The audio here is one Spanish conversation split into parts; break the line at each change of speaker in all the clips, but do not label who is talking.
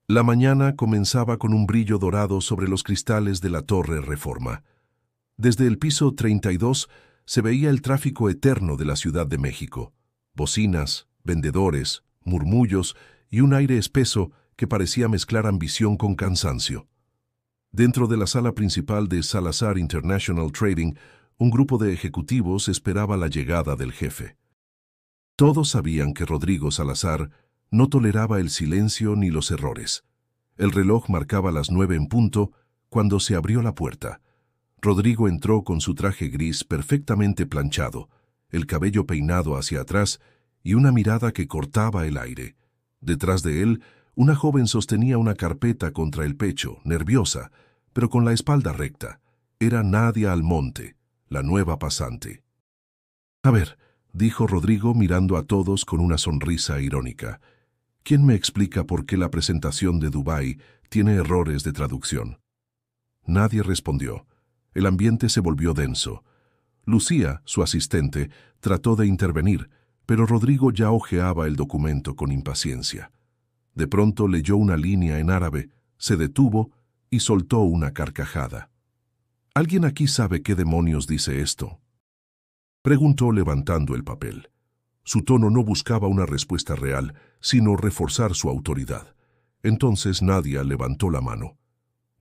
La mañana comenzaba con un brillo dorado sobre los cristales de la Torre Reforma. Desde el piso 32 se veía el tráfico eterno de la Ciudad de México. Bocinas, vendedores, murmullos y un aire espeso que parecía mezclar ambición con cansancio. Dentro de la sala principal de Salazar International Trading, un grupo de ejecutivos esperaba la llegada del jefe. Todos sabían que Rodrigo Salazar no toleraba el silencio ni los errores. El reloj marcaba las 9 en punto cuando se abrió la puerta. Rodrigo entró con su traje gris perfectamente planchado, el cabello peinado hacia atrás y una mirada que cortaba el aire. Detrás de él, una joven sostenía una carpeta contra el pecho, nerviosa, pero con la espalda recta. Era Nadia Almonte, la nueva pasante. «A ver», dijo Rodrigo mirando a todos con una sonrisa irónica. «¿Quién me explica por qué la presentación de Dubái tiene errores de traducción?» Nadie respondió. El ambiente se volvió denso. Lucía, su asistente, trató de intervenir, pero Rodrigo ya hojeaba el documento con impaciencia. De pronto leyó una línea en árabe, se detuvo y soltó una carcajada. «¿Alguien aquí sabe qué demonios dice esto?», preguntó levantando el papel. Su tono no buscaba una respuesta real, sino reforzar su autoridad. Entonces Nadia levantó la mano.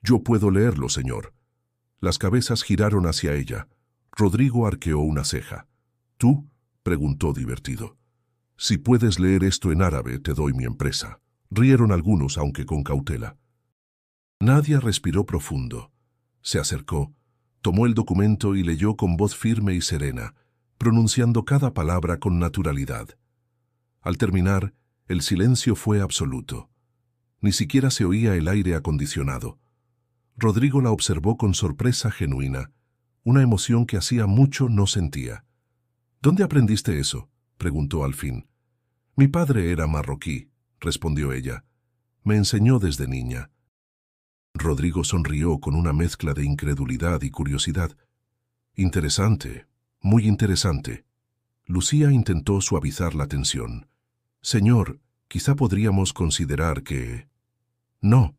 «Yo puedo leerlo, señor». Las cabezas giraron hacia ella. Rodrigo arqueó una ceja. «¿Tú?», preguntó divertido. «Si puedes leer esto en árabe, te doy mi empresa». Rieron algunos, aunque con cautela. Nadia respiró profundo. Se acercó, tomó el documento y leyó con voz firme y serena, pronunciando cada palabra con naturalidad. Al terminar, el silencio fue absoluto. Ni siquiera se oía el aire acondicionado. Rodrigo la observó con sorpresa genuina, una emoción que hacía mucho no sentía. «¿Dónde aprendiste eso?», preguntó al fin. «Mi padre era marroquí», respondió ella. «Me enseñó desde niña». Rodrigo sonrió con una mezcla de incredulidad y curiosidad. «Interesante, muy interesante». Lucía intentó suavizar la tensión. «Señor, quizá podríamos considerar que...» «No»,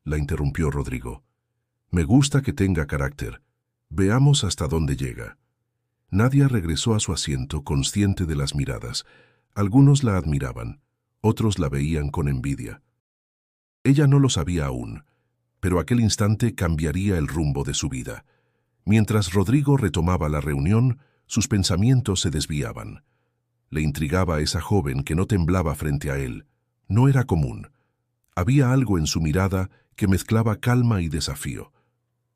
la interrumpió Rodrigo. «Me gusta que tenga carácter. Veamos hasta dónde llega». Nadia regresó a su asiento, consciente de las miradas. Algunos la admiraban, otros la veían con envidia. Ella no lo sabía aún, pero aquel instante cambiaría el rumbo de su vida. Mientras Rodrigo retomaba la reunión, sus pensamientos se desviaban. Le intrigaba a esa joven que no temblaba frente a él. No era común. Había algo en su mirada que mezclaba calma y desafío.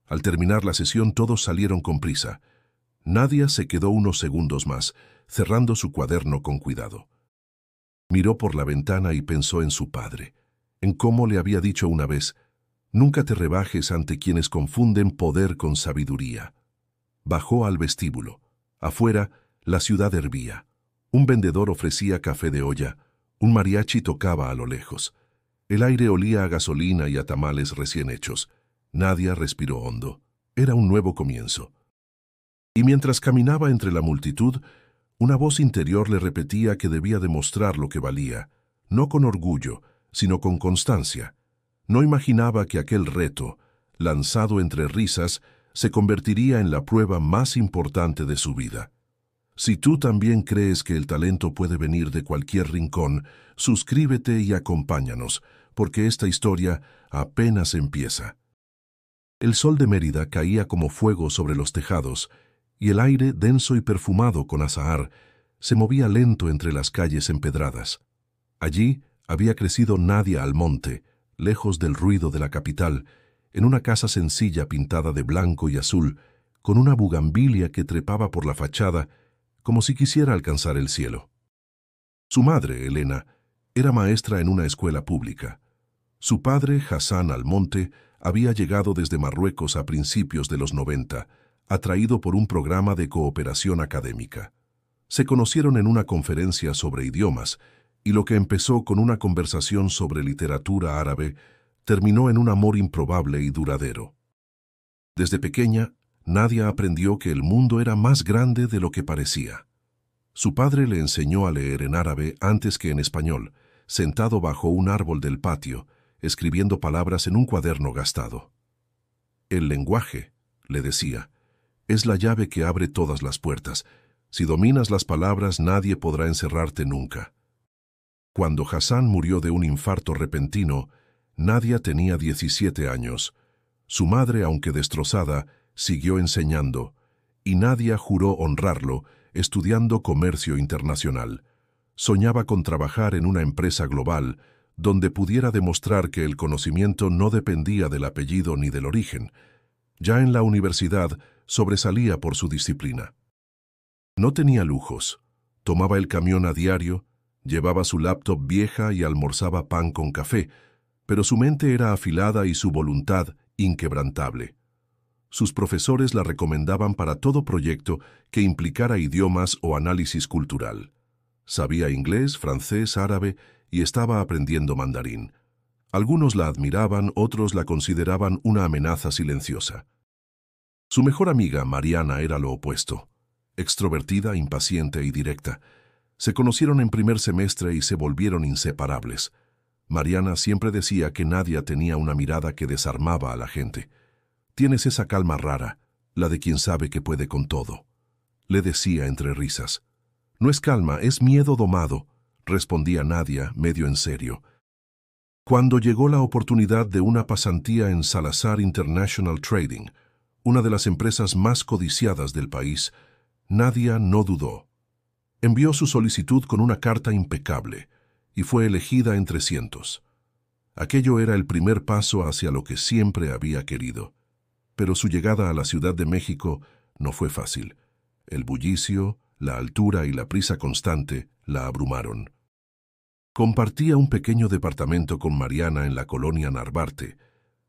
Al terminar la sesión todos salieron con prisa. Nadia se quedó unos segundos más, cerrando su cuaderno con cuidado. Miró por la ventana y pensó en su padre, en cómo le había dicho una vez: «Nunca te rebajes ante quienes confunden poder con sabiduría». Bajó al vestíbulo. Afuera, la ciudad hervía. Un vendedor ofrecía café de olla. Un mariachi tocaba a lo lejos. El aire olía a gasolina y a tamales recién hechos. Nadia respiró hondo. Era un nuevo comienzo. Y mientras caminaba entre la multitud, una voz interior le repetía que debía demostrar lo que valía, no con orgullo, sino con constancia. No imaginaba que aquel reto, lanzado entre risas, se convertiría en la prueba más importante de su vida. Si tú también crees que el talento puede venir de cualquier rincón, suscríbete y acompáñanos, porque esta historia apenas empieza. El sol de Mérida caía como fuego sobre los tejados, y el aire, denso y perfumado con azahar, se movía lento entre las calles empedradas. Allí había crecido Nadia Almonte, lejos del ruido de la capital, en una casa sencilla pintada de blanco y azul, con una bugambilia que trepaba por la fachada como si quisiera alcanzar el cielo. Su madre, Elena, era maestra en una escuela pública. Su padre, Hassan Almonte, había llegado desde Marruecos a principios de los 90, atraído por un programa de cooperación académica. Se conocieron en una conferencia sobre idiomas, y lo que empezó con una conversación sobre literatura árabe terminó en un amor improbable y duradero. Desde pequeña, Nadia aprendió que el mundo era más grande de lo que parecía. Su padre le enseñó a leer en árabe antes que en español, sentado bajo un árbol del patio, escribiendo palabras en un cuaderno gastado. El lenguaje, le decía, es la llave que abre todas las puertas. Si dominas las palabras, nadie podrá encerrarte nunca. Cuando Hassan murió de un infarto repentino, Nadia tenía 17 años. Su madre, aunque destrozada, siguió enseñando, y Nadia juró honrarlo, estudiando comercio internacional. Soñaba con trabajar en una empresa global, donde pudiera demostrar que el conocimiento no dependía del apellido ni del origen. Ya en la universidad, sobresalía por su disciplina. No tenía lujos. Tomaba el camión a diario, llevaba su laptop vieja y almorzaba pan con café, pero su mente era afilada y su voluntad inquebrantable. Sus profesores la recomendaban para todo proyecto que implicara idiomas o análisis cultural. Sabía inglés, francés, árabe y estaba aprendiendo mandarín. Algunos la admiraban, otros la consideraban una amenaza silenciosa. Su mejor amiga, Mariana, era lo opuesto. Extrovertida, impaciente y directa. Se conocieron en primer semestre y se volvieron inseparables. Mariana siempre decía que Nadia tenía una mirada que desarmaba a la gente. «Tienes esa calma rara, la de quien sabe que puede con todo», le decía entre risas. «No es calma, es miedo domado», respondía Nadia, medio en serio. Cuando llegó la oportunidad de una pasantía en Salazar International Trading, una de las empresas más codiciadas del país, Nadia no dudó. Envió su solicitud con una carta impecable y fue elegida entre cientos. Aquello era el primer paso hacia lo que siempre había querido. Pero su llegada a la Ciudad de México no fue fácil. El bullicio, la altura y la prisa constante la abrumaron. Compartía un pequeño departamento con Mariana en la colonia Narvarte,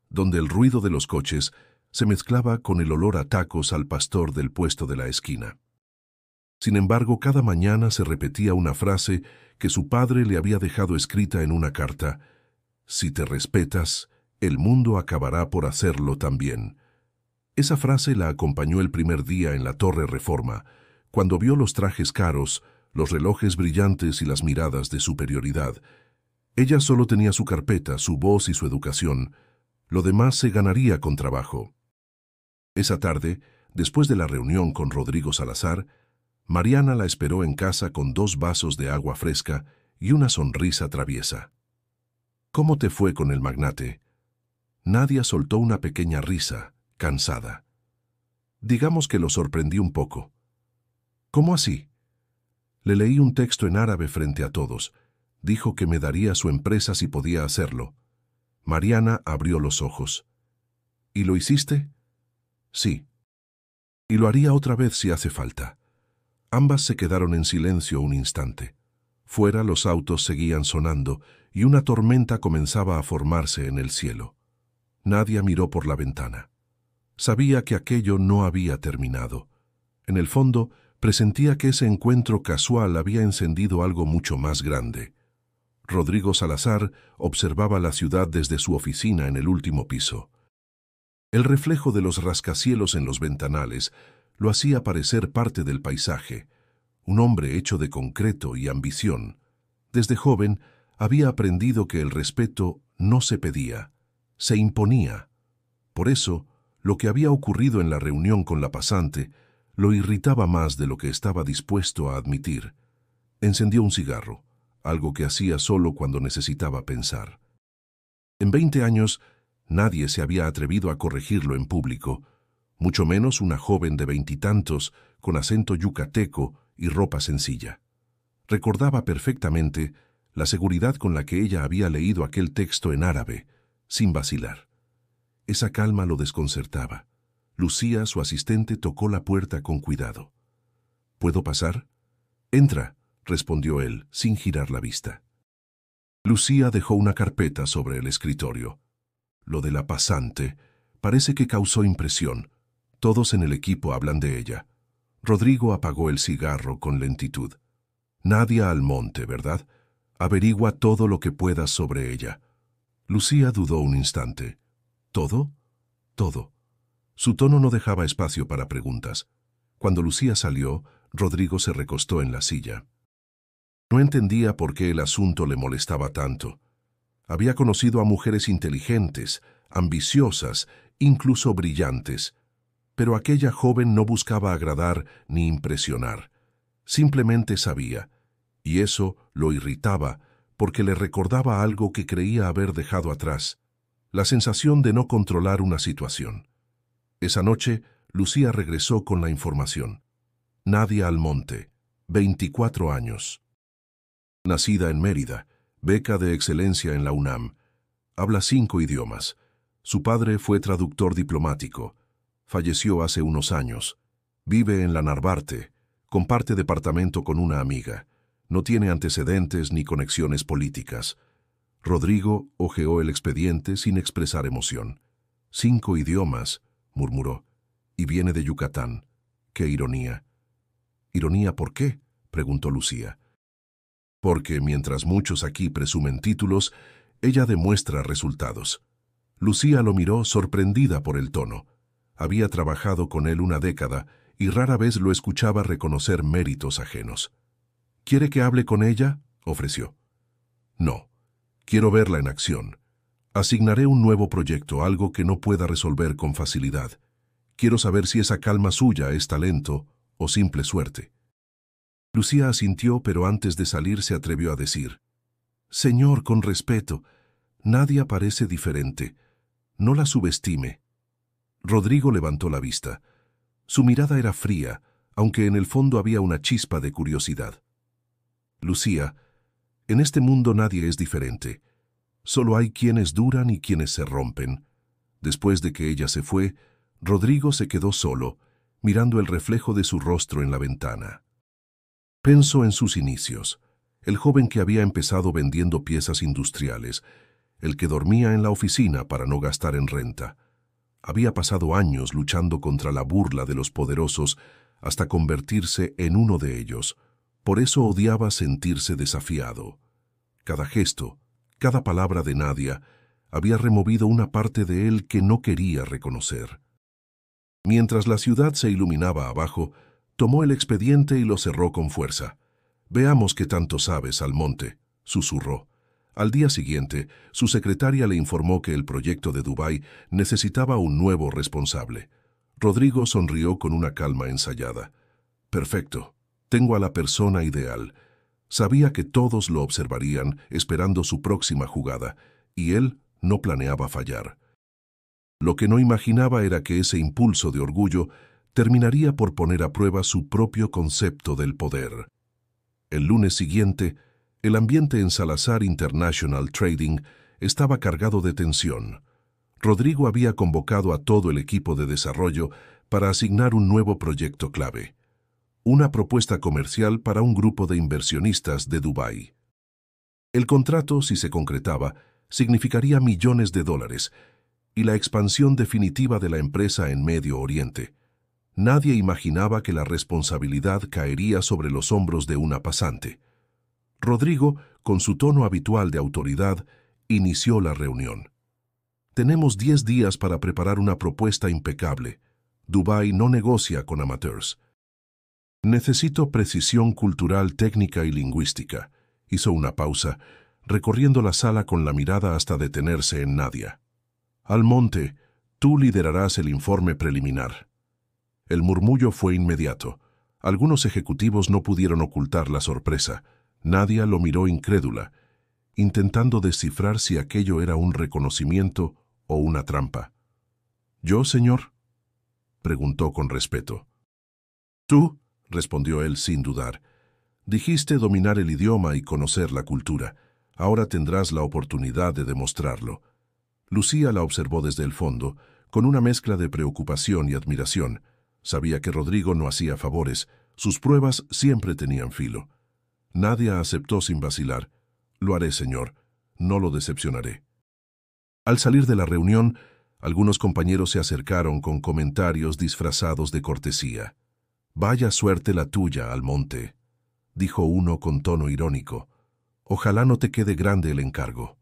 donde el ruido de los coches se mezclaba con el olor a tacos al pastor del puesto de la esquina. Sin embargo, cada mañana se repetía una frase que su padre le había dejado escrita en una carta: «Si te respetas, el mundo acabará por hacerlo también». Esa frase la acompañó el primer día en la Torre Reforma, cuando vio los trajes caros, los relojes brillantes y las miradas de superioridad. Ella solo tenía su carpeta, su voz y su educación. Lo demás se ganaría con trabajo. Esa tarde, después de la reunión con Rodrigo Salazar, Mariana la esperó en casa con 2 vasos de agua fresca y una sonrisa traviesa. «¿Cómo te fue con el magnate?» Nadia soltó una pequeña risa, cansada. «Digamos que lo sorprendí un poco». «¿Cómo así?» «Le leí un texto en árabe frente a todos. Dijo que me daría su empresa si podía hacerlo». Mariana abrió los ojos. «¿Y lo hiciste?» «Sí. Y lo haría otra vez si hace falta». Ambas se quedaron en silencio un instante. Fuera los autos seguían sonando y una tormenta comenzaba a formarse en el cielo. Nadia miró por la ventana. Sabía que aquello no había terminado. En el fondo, presentía que ese encuentro casual había encendido algo mucho más grande. Rodrigo Salazar observaba la ciudad desde su oficina en el último piso. El reflejo de los rascacielos en los ventanales lo hacía parecer parte del paisaje, un hombre hecho de concreto y ambición. Desde joven había aprendido que el respeto no se pedía, se imponía. Por eso, lo que había ocurrido en la reunión con la pasante lo irritaba más de lo que estaba dispuesto a admitir. Encendió un cigarro, algo que hacía solo cuando necesitaba pensar. En 20 años, nadie se había atrevido a corregirlo en público, mucho menos una joven de 20 y tantos, con acento yucateco y ropa sencilla. Recordaba perfectamente la seguridad con la que ella había leído aquel texto en árabe, sin vacilar. Esa calma lo desconcertaba. Lucía, su asistente, tocó la puerta con cuidado. «¿Puedo pasar?» «Entra», respondió él, sin girar la vista. Lucía dejó una carpeta sobre el escritorio. Lo de la pasante parece que causó impresión. Todos en el equipo hablan de ella. Rodrigo apagó el cigarro con lentitud. «Nadia Almonte, ¿verdad? Averigua todo lo que puedas sobre ella». Lucía dudó un instante. «¿Todo?» «Todo». Su tono no dejaba espacio para preguntas. Cuando Lucía salió, Rodrigo se recostó en la silla. No entendía por qué el asunto le molestaba tanto. Había conocido a mujeres inteligentes, ambiciosas, incluso brillantes, pero aquella joven no buscaba agradar ni impresionar. Simplemente sabía, y eso lo irritaba porque le recordaba algo que creía haber dejado atrás, la sensación de no controlar una situación. Esa noche, Lucía regresó con la información. Nadia Almonte, 24 años. Nacida en Mérida, beca de excelencia en la UNAM. Habla 5 idiomas. Su padre fue traductor diplomático. Falleció hace unos años. Vive en la Narvarte. Comparte departamento con una amiga. No tiene antecedentes ni conexiones políticas. Rodrigo hojeó el expediente sin expresar emoción. 5 idiomas, murmuró. Y viene de Yucatán. ¡Qué ironía! ¿Ironía por qué?, preguntó Lucía. Porque mientras muchos aquí presumen títulos, ella demuestra resultados. Lucía lo miró sorprendida por el tono. Había trabajado con él una década y rara vez lo escuchaba reconocer méritos ajenos. ¿Quiere que hable con ella?, ofreció. No. Quiero verla en acción. Asignaré un nuevo proyecto, algo que no pueda resolver con facilidad. Quiero saber si esa calma suya es talento o simple suerte. Lucía asintió, pero antes de salir se atrevió a decir: Señor, con respeto, Nadia parece diferente. No la subestime. Rodrigo levantó la vista. Su mirada era fría, aunque en el fondo había una chispa de curiosidad. Lucía, en este mundo nadie es diferente. Solo hay quienes duran y quienes se rompen. Después de que ella se fue, Rodrigo se quedó solo, mirando el reflejo de su rostro en la ventana. Pensó en sus inicios, el joven que había empezado vendiendo piezas industriales, el que dormía en la oficina para no gastar en renta. Había pasado años luchando contra la burla de los poderosos hasta convertirse en uno de ellos. Por eso odiaba sentirse desafiado. Cada gesto, cada palabra de Nadia había removido una parte de él que no quería reconocer. Mientras la ciudad se iluminaba abajo, tomó el expediente y lo cerró con fuerza. «Veamos qué tanto sabes, Almonte», susurró. Al día siguiente, su secretaria le informó que el proyecto de Dubái necesitaba un nuevo responsable. Rodrigo sonrió con una calma ensayada. «Perfecto. Tengo a la persona ideal». Sabía que todos lo observarían, esperando su próxima jugada, y él no planeaba fallar. Lo que no imaginaba era que ese impulso de orgullo terminaría por poner a prueba su propio concepto del poder. El lunes siguiente, el ambiente en Salazar International Trading estaba cargado de tensión. Rodrigo había convocado a todo el equipo de desarrollo para asignar un nuevo proyecto clave. Una propuesta comercial para un grupo de inversionistas de Dubái. El contrato, si se concretaba, significaría millones de dólares y la expansión definitiva de la empresa en Medio Oriente. Nadie imaginaba que la responsabilidad caería sobre los hombros de una pasante. Rodrigo, con su tono habitual de autoridad, inició la reunión. Tenemos 10 días para preparar una propuesta impecable. Dubái no negocia con amateurs. Necesito precisión cultural, técnica y lingüística. Hizo una pausa, recorriendo la sala con la mirada hasta detenerse en Nadia. Almonte, tú liderarás el informe preliminar. El murmullo fue inmediato. Algunos ejecutivos no pudieron ocultar la sorpresa. Nadia lo miró incrédula, intentando descifrar si aquello era un reconocimiento o una trampa. ¿Yo, señor?, preguntó con respeto. Tú, respondió él sin dudar. Dijiste dominar el idioma y conocer la cultura. Ahora tendrás la oportunidad de demostrarlo. Lucía la observó desde el fondo, con una mezcla de preocupación y admiración. Sabía que Rodrigo no hacía favores. Sus pruebas siempre tenían filo. Nadia aceptó sin vacilar. Lo haré, señor. No lo decepcionaré. Al salir de la reunión, algunos compañeros se acercaron con comentarios disfrazados de cortesía. «Vaya suerte la tuya, Almonte», dijo uno con tono irónico. «Ojalá no te quede grande el encargo».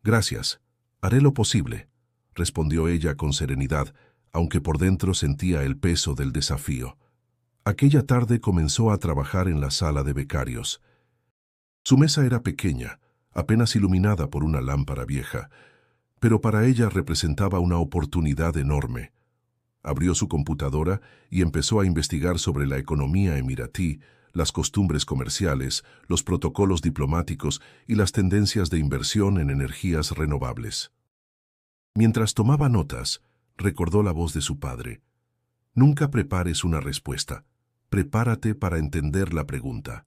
«Gracias. Haré lo posible», respondió ella con serenidad, aunque por dentro sentía el peso del desafío. Aquella tarde comenzó a trabajar en la sala de becarios. Su mesa era pequeña, apenas iluminada por una lámpara vieja, pero para ella representaba una oportunidad enorme. Abrió su computadora y empezó a investigar sobre la economía emiratí, las costumbres comerciales, los protocolos diplomáticos y las tendencias de inversión en energías renovables. Mientras tomaba notas, recordó la voz de su padre. Nunca prepares una respuesta, prepárate para entender la pregunta.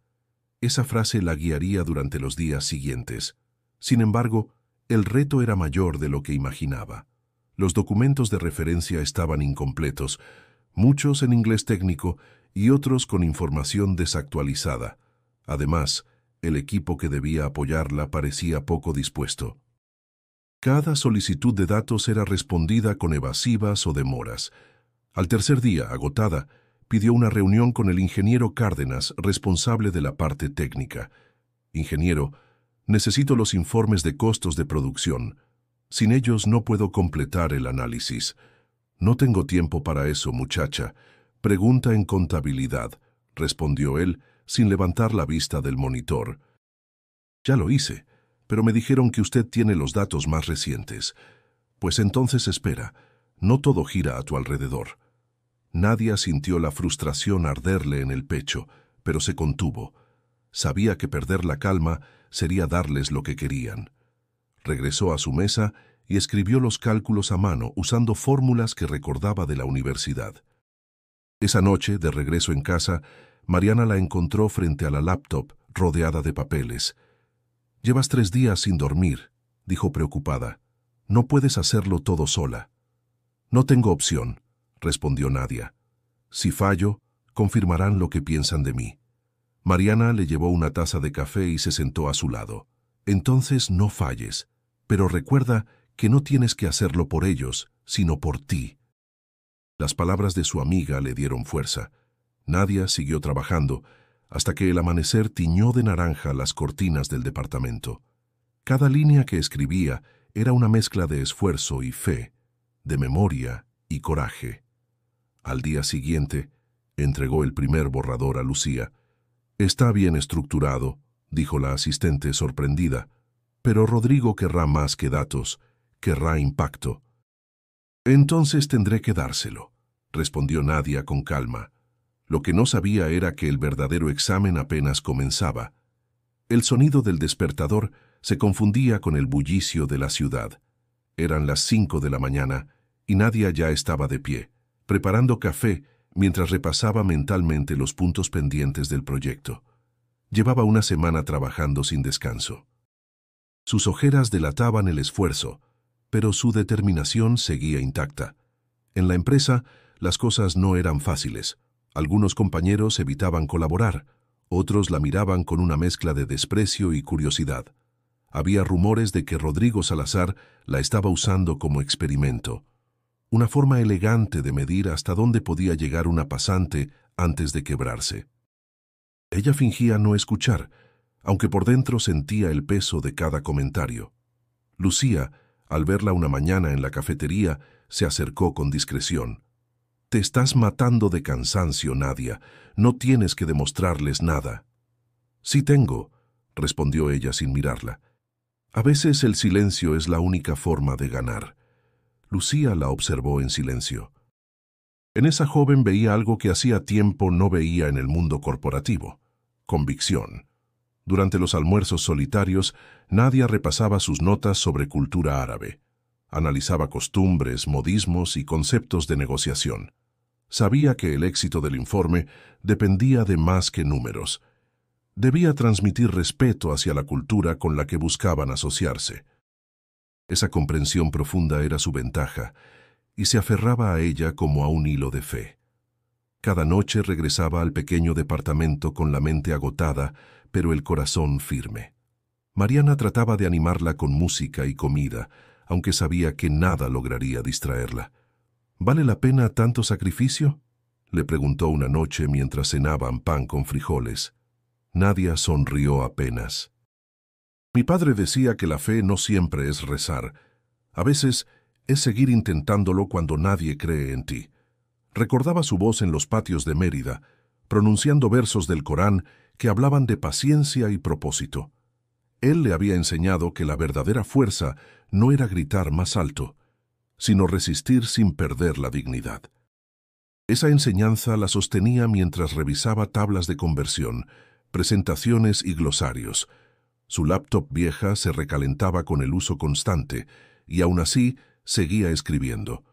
Esa frase la guiaría durante los días siguientes. Sin embargo, el reto era mayor de lo que imaginaba. Los documentos de referencia estaban incompletos, muchos en inglés técnico y otros con información desactualizada. Además, el equipo que debía apoyarla parecía poco dispuesto. Cada solicitud de datos era respondida con evasivas o demoras. Al tercer día, agotada, pidió una reunión con el ingeniero Cárdenas, responsable de la parte técnica. Ingeniero, necesito los informes de costos de producción. Sin ellos no puedo completar el análisis. No tengo tiempo para eso, muchacha. Pregunta en contabilidad, respondió él, sin levantar la vista del monitor. Ya lo hice, pero me dijeron que usted tiene los datos más recientes. Pues entonces espera, no todo gira a tu alrededor. Nadia sintió la frustración arderle en el pecho, pero se contuvo. Sabía que perder la calma sería darles lo que querían. Regresó a su mesa y escribió los cálculos a mano usando fórmulas que recordaba de la universidad. Esa noche, de regreso en casa, Mariana la encontró frente a la laptop, rodeada de papeles. «Llevas 3 días sin dormir», dijo preocupada. «No puedes hacerlo todo sola». «No tengo opción», respondió Nadia. «Si fallo, confirmarán lo que piensan de mí». Mariana le llevó una taza de café y se sentó a su lado. «Entonces no falles, pero recuerda que no tienes que hacerlo por ellos, sino por ti». Las palabras de su amiga le dieron fuerza. Nadia siguió trabajando, hasta que el amanecer tiñó de naranja las cortinas del departamento. Cada línea que escribía era una mezcla de esfuerzo y fe, de memoria y coraje. Al día siguiente, entregó el primer borrador a Lucía. «Está bien estructurado», dijo la asistente sorprendida, «pero Rodrigo querrá más que datos, querrá impacto». «Entonces tendré que dárselo», respondió Nadia con calma. Lo que no sabía era que el verdadero examen apenas comenzaba. El sonido del despertador se confundía con el bullicio de la ciudad. Eran las 5 de la mañana y Nadia ya estaba de pie, preparando café mientras repasaba mentalmente los puntos pendientes del proyecto. Llevaba una semana trabajando sin descanso. Sus ojeras delataban el esfuerzo, pero su determinación seguía intacta. En la empresa, las cosas no eran fáciles. Algunos compañeros evitaban colaborar, otros la miraban con una mezcla de desprecio y curiosidad. Había rumores de que Rodrigo Salazar la estaba usando como experimento, una forma elegante de medir hasta dónde podía llegar una pasante antes de quebrarse. Ella fingía no escuchar, aunque por dentro sentía el peso de cada comentario. Lucía, al verla una mañana en la cafetería, se acercó con discreción. «Te estás matando de cansancio, Nadia. No tienes que demostrarles nada». «Sí tengo», respondió ella sin mirarla. «A veces el silencio es la única forma de ganar». Lucía la observó en silencio. En esa joven veía algo que hacía tiempo no veía en el mundo corporativo: convicción. Durante los almuerzos solitarios, Nadia repasaba sus notas sobre cultura árabe. Analizaba costumbres, modismos y conceptos de negociación. Sabía que el éxito del informe dependía de más que números. Debía transmitir respeto hacia la cultura con la que buscaban asociarse. Esa comprensión profunda era su ventaja, y se aferraba a ella como a un hilo de fe. Cada noche regresaba al pequeño departamento con la mente agotada, pero el corazón firme. Mariana trataba de animarla con música y comida, aunque sabía que nada lograría distraerla. «¿Vale la pena tanto sacrificio?», le preguntó una noche mientras cenaban pan con frijoles. Nadia sonrió apenas. «Mi padre decía que la fe no siempre es rezar. A veces es seguir intentándolo cuando nadie cree en ti». Recordaba su voz en los patios de Mérida, pronunciando versos del Corán que hablaban de paciencia y propósito. Él le había enseñado que la verdadera fuerza no era gritar más alto, sino resistir sin perder la dignidad. Esa enseñanza la sostenía mientras revisaba tablas de conversión, presentaciones y glosarios. Su laptop vieja se recalentaba con el uso constante y aún así seguía escribiendo.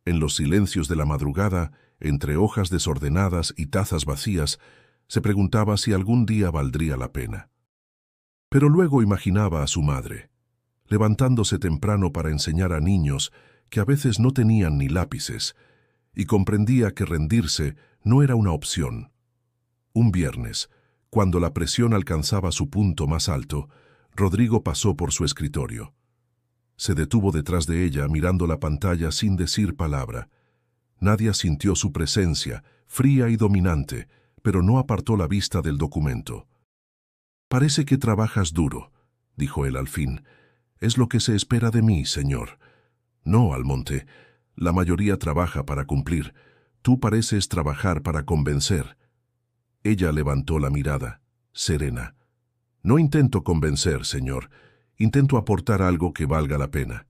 En los silencios de la madrugada, entre hojas desordenadas y tazas vacías, se preguntaba si algún día valdría la pena. Pero luego imaginaba a su madre, levantándose temprano para enseñar a niños que a veces no tenían ni lápices, y comprendía que rendirse no era una opción. Un viernes, cuando la presión alcanzaba su punto más alto, Rodrigo pasó por su escritorio. Se detuvo detrás de ella mirando la pantalla sin decir palabra. Nadia sintió su presencia, fría y dominante, pero no apartó la vista del documento. «Parece que trabajas duro», dijo él al fin. «Es lo que se espera de mí, señor». «No, Almonte. La mayoría trabaja para cumplir. Tú pareces trabajar para convencer». Ella levantó la mirada, serena. «No intento convencer, señor. Intento aportar algo que valga la pena».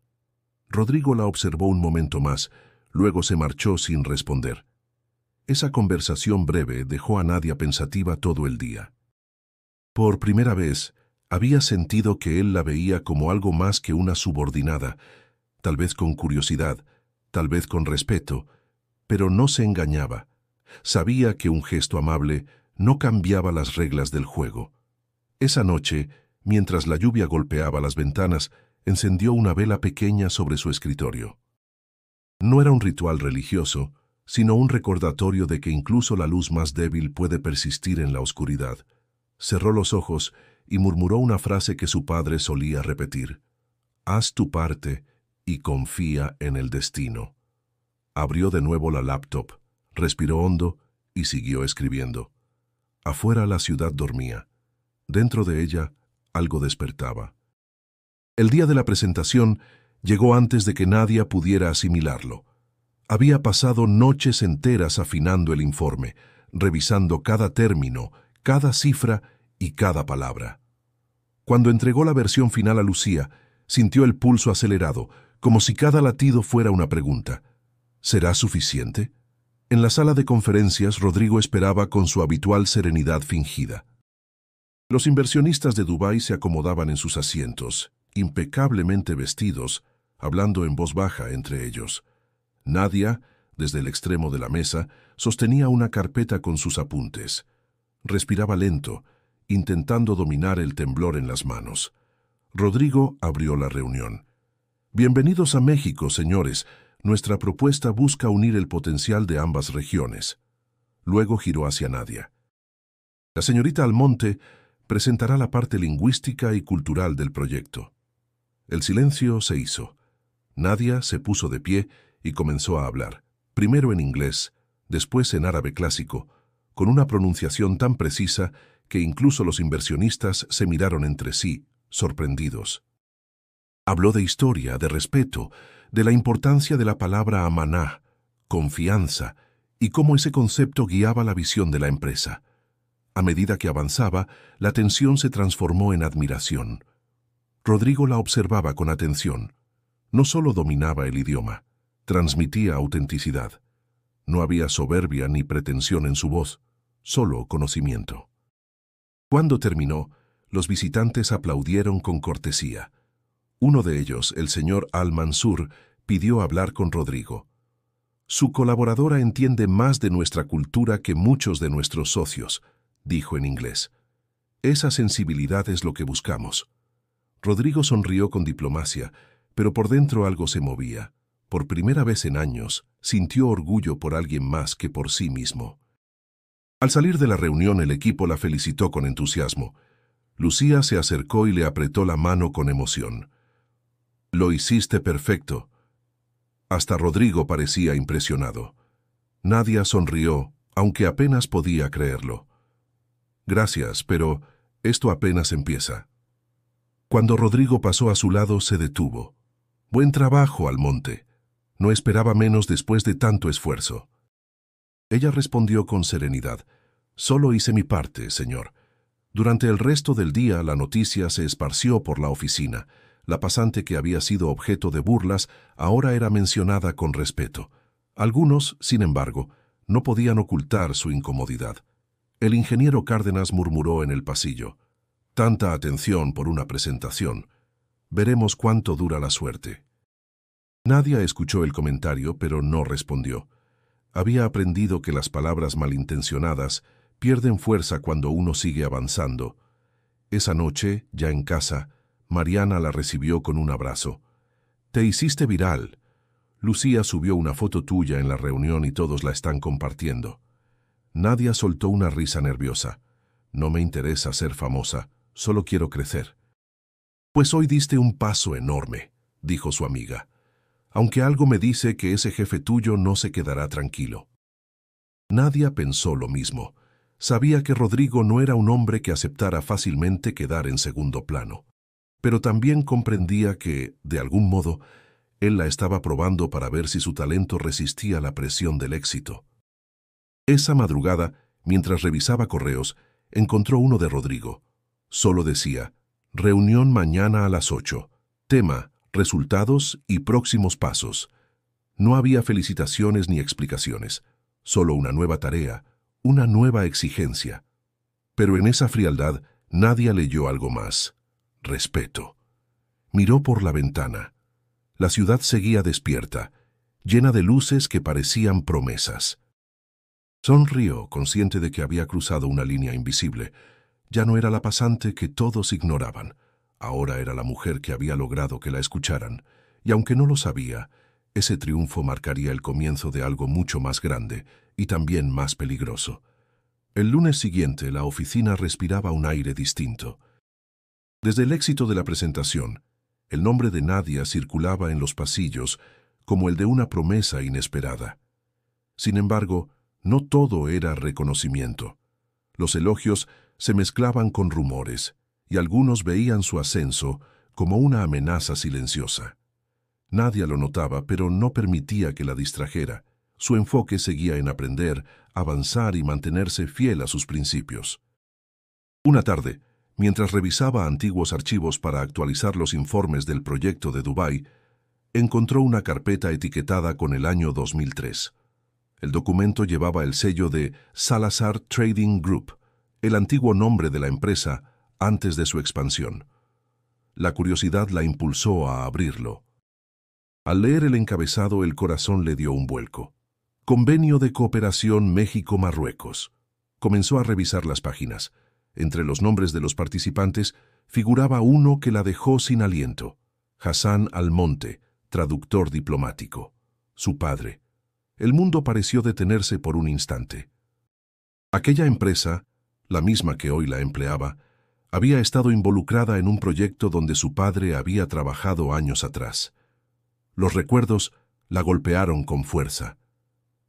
Rodrigo la observó un momento más, luego se marchó sin responder. Esa conversación breve dejó a Nadia pensativa todo el día. Por primera vez, había sentido que él la veía como algo más que una subordinada, tal vez con curiosidad, tal vez con respeto, pero no se engañaba. Sabía que un gesto amable no cambiaba las reglas del juego. Esa noche, mientras la lluvia golpeaba las ventanas, encendió una vela pequeña sobre su escritorio. No era un ritual religioso, sino un recordatorio de que incluso la luz más débil puede persistir en la oscuridad. Cerró los ojos y murmuró una frase que su padre solía repetir: «Haz tu parte y confía en el destino». Abrió de nuevo la laptop, respiró hondo y siguió escribiendo. Afuera la ciudad dormía. Dentro de ella, algo despertaba. El día de la presentación llegó antes de que Nadia pudiera asimilarlo. Había pasado noches enteras afinando el informe, revisando cada término, cada cifra y cada palabra. Cuando entregó la versión final a Lucía, sintió el pulso acelerado, como si cada latido fuera una pregunta. ¿Será suficiente? En la sala de conferencias, Rodrigo esperaba con su habitual serenidad fingida. Los inversionistas de Dubái se acomodaban en sus asientos, impecablemente vestidos, hablando en voz baja entre ellos. Nadia, desde el extremo de la mesa, sostenía una carpeta con sus apuntes. Respiraba lento, intentando dominar el temblor en las manos. Rodrigo abrió la reunión. «Bienvenidos a México, señores. Nuestra propuesta busca unir el potencial de ambas regiones». Luego giró hacia Nadia. «La señorita Almonte presentará la parte lingüística y cultural del proyecto». El silencio se hizo. Nadia se puso de pie y comenzó a hablar, primero en inglés, después en árabe clásico, con una pronunciación tan precisa que incluso los inversionistas se miraron entre sí, sorprendidos. Habló de historia, de respeto, de la importancia de la palabra amaná, confianza, y cómo ese concepto guiaba la visión de la empresa. A medida que avanzaba, la tensión se transformó en admiración. Rodrigo la observaba con atención. No solo dominaba el idioma, transmitía autenticidad. No había soberbia ni pretensión en su voz, solo conocimiento. Cuando terminó, los visitantes aplaudieron con cortesía. Uno de ellos, el señor Al-Mansur, pidió hablar con Rodrigo. «Su colaboradora entiende más de nuestra cultura que muchos de nuestros socios», dijo en inglés. «Esa sensibilidad es lo que buscamos». Rodrigo sonrió con diplomacia, pero por dentro algo se movía. Por primera vez en años, sintió orgullo por alguien más que por sí mismo. Al salir de la reunión, el equipo la felicitó con entusiasmo. Lucía se acercó y le apretó la mano con emoción. «Lo hiciste perfecto». Hasta Rodrigo parecía impresionado. Nadia sonrió, aunque apenas podía creerlo. «Gracias, pero esto apenas empieza». Cuando Rodrigo pasó a su lado, se detuvo. «Buen trabajo, Almonte. No esperaba menos después de tanto esfuerzo». Ella respondió con serenidad. «Solo hice mi parte, señor. Durante el resto del día, la noticia se esparció por la oficina. La pasante que había sido objeto de burlas ahora era mencionada con respeto. Algunos, sin embargo, no podían ocultar su incomodidad. El ingeniero Cárdenas murmuró en el pasillo: «Tanta atención por una presentación. Veremos cuánto dura la suerte». Nadia escuchó el comentario, pero no respondió. Había aprendido que las palabras malintencionadas pierden fuerza cuando uno sigue avanzando. Esa noche, ya en casa, Mariana la recibió con un abrazo. «Te hiciste viral. Lucía subió una foto tuya en la reunión y todos la están compartiendo». Nadia soltó una risa nerviosa. «No me interesa ser famosa, solo quiero crecer». «Pues hoy diste un paso enorme», dijo su amiga. «Aunque algo me dice que ese jefe tuyo no se quedará tranquilo». Nadia pensó lo mismo. Sabía que Rodrigo no era un hombre que aceptara fácilmente quedar en segundo plano. Pero también comprendía que, de algún modo, él la estaba probando para ver si su talento resistía la presión del éxito. Esa madrugada, mientras revisaba correos, encontró uno de Rodrigo. Solo decía: «Reunión mañana a las 8. Tema: resultados y próximos pasos». No había felicitaciones ni explicaciones, solo una nueva tarea, una nueva exigencia. Pero en esa frialdad Nadia leyó algo más: respeto. Miró por la ventana. La ciudad seguía despierta, llena de luces que parecían promesas. Sonrió, consciente de que había cruzado una línea invisible. Ya no era la pasante que todos ignoraban. Ahora era la mujer que había logrado que la escucharan. Y aunque no lo sabía, ese triunfo marcaría el comienzo de algo mucho más grande y también más peligroso. El lunes siguiente, la oficina respiraba un aire distinto. Desde el éxito de la presentación, el nombre de Nadia circulaba en los pasillos como el de una promesa inesperada. Sin embargo, no todo era reconocimiento. Los elogios se mezclaban con rumores, y algunos veían su ascenso como una amenaza silenciosa. Nadia lo notaba, pero no permitía que la distrajera. Su enfoque seguía en aprender, avanzar y mantenerse fiel a sus principios. Una tarde, mientras revisaba antiguos archivos para actualizar los informes del proyecto de Dubái, encontró una carpeta etiquetada con el año 2003. El documento llevaba el sello de Salazar Trading Group, el antiguo nombre de la empresa antes de su expansión. La curiosidad la impulsó a abrirlo. Al leer el encabezado, el corazón le dio un vuelco. Convenio de Cooperación México-Marruecos. Comenzó a revisar las páginas. Entre los nombres de los participantes figuraba uno que la dejó sin aliento: Hassan Almonte, traductor diplomático. Su padre. El mundo pareció detenerse por un instante. Aquella empresa, la misma que hoy la empleaba, había estado involucrada en un proyecto donde su padre había trabajado años atrás. Los recuerdos la golpearon con fuerza.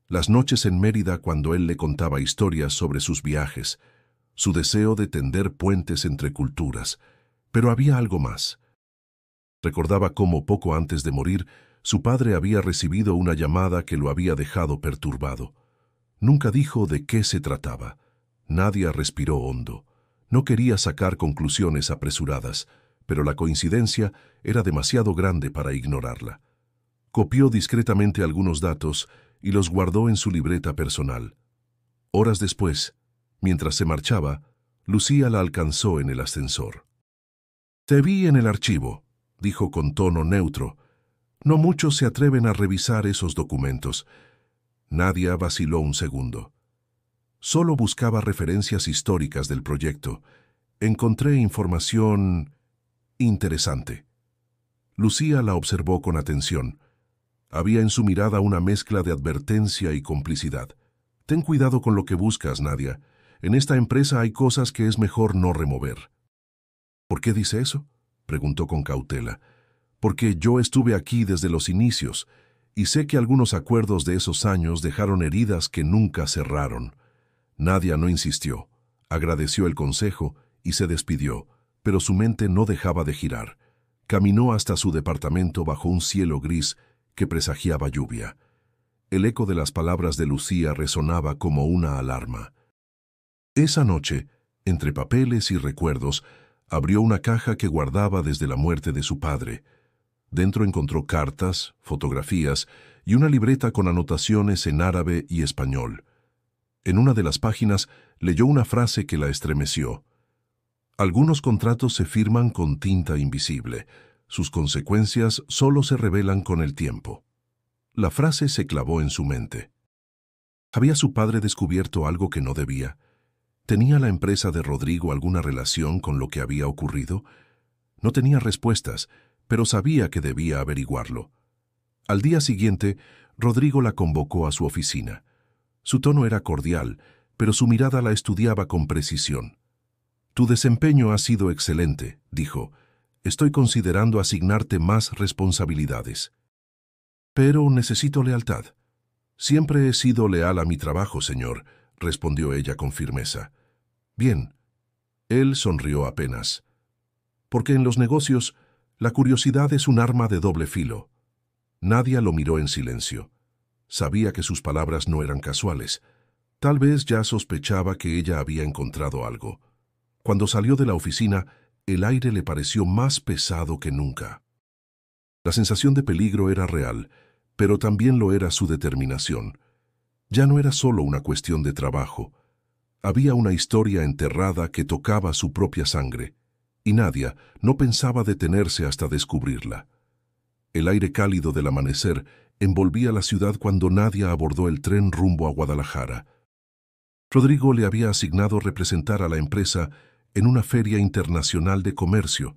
Las noches en Mérida, cuando él le contaba historias sobre sus viajes, su deseo de tender puentes entre culturas. Pero había algo más. Recordaba cómo poco antes de morir, su padre había recibido una llamada que lo había dejado perturbado. Nunca dijo de qué se trataba. Nadia respiró hondo. No quería sacar conclusiones apresuradas, pero la coincidencia era demasiado grande para ignorarla. Copió discretamente algunos datos y los guardó en su libreta personal. Horas después, mientras se marchaba, Lucía la alcanzó en el ascensor. «Te vi en el archivo», dijo con tono neutro. «No muchos se atreven a revisar esos documentos». Nadia vaciló un segundo. Solo buscaba referencias históricas del proyecto. Encontré información interesante. Lucía la observó con atención. Había en su mirada una mezcla de advertencia y complicidad. «Ten cuidado con lo que buscas, Nadia. En esta empresa hay cosas que es mejor no remover». «¿Por qué dice eso?», preguntó con cautela. «Porque yo estuve aquí desde los inicios y sé que algunos acuerdos de esos años dejaron heridas que nunca cerraron». Nadia no insistió. Agradeció el consejo y se despidió, pero su mente no dejaba de girar. Caminó hasta su departamento bajo un cielo gris que presagiaba lluvia. El eco de las palabras de Lucía resonaba como una alarma. Esa noche, Entre papeles y recuerdos, abrió una caja que guardaba desde la muerte de su padre. Dentro encontró cartas, fotografías y una libreta con anotaciones en árabe y español. En una de las páginas leyó una frase que la estremeció. Algunos contratos se firman con tinta invisible. Sus consecuencias solo se revelan con el tiempo. La frase se clavó en su mente. ¿Había su padre descubierto algo que no debía? ¿Tenía la empresa de Rodrigo alguna relación con lo que había ocurrido? No tenía respuestas, pero sabía que debía averiguarlo. Al día siguiente, Rodrigo la convocó a su oficina. Su tono era cordial, pero su mirada la estudiaba con precisión. «Tu desempeño ha sido excelente», dijo. «Estoy considerando asignarte más responsabilidades. Pero necesito lealtad». «Siempre he sido leal a mi trabajo, señor», respondió ella con firmeza. «Bien». Él sonrió apenas. Porque en los negocios, la curiosidad es un arma de doble filo. Nadia lo miró en silencio. Sabía que sus palabras no eran casuales. Tal vez ya sospechaba que ella había encontrado algo. Cuando salió de la oficina, el aire le pareció más pesado que nunca. La sensación de peligro era real, pero también lo era su determinación. Ya no era solo una cuestión de trabajo. Había una historia enterrada que tocaba su propia sangre, y Nadia no pensaba detenerse hasta descubrirla. El aire cálido del amanecer envolvía la ciudad cuando Nadia abordó el tren rumbo a Guadalajara. Rodrigo le había asignado representar a la empresa en una feria internacional de comercio,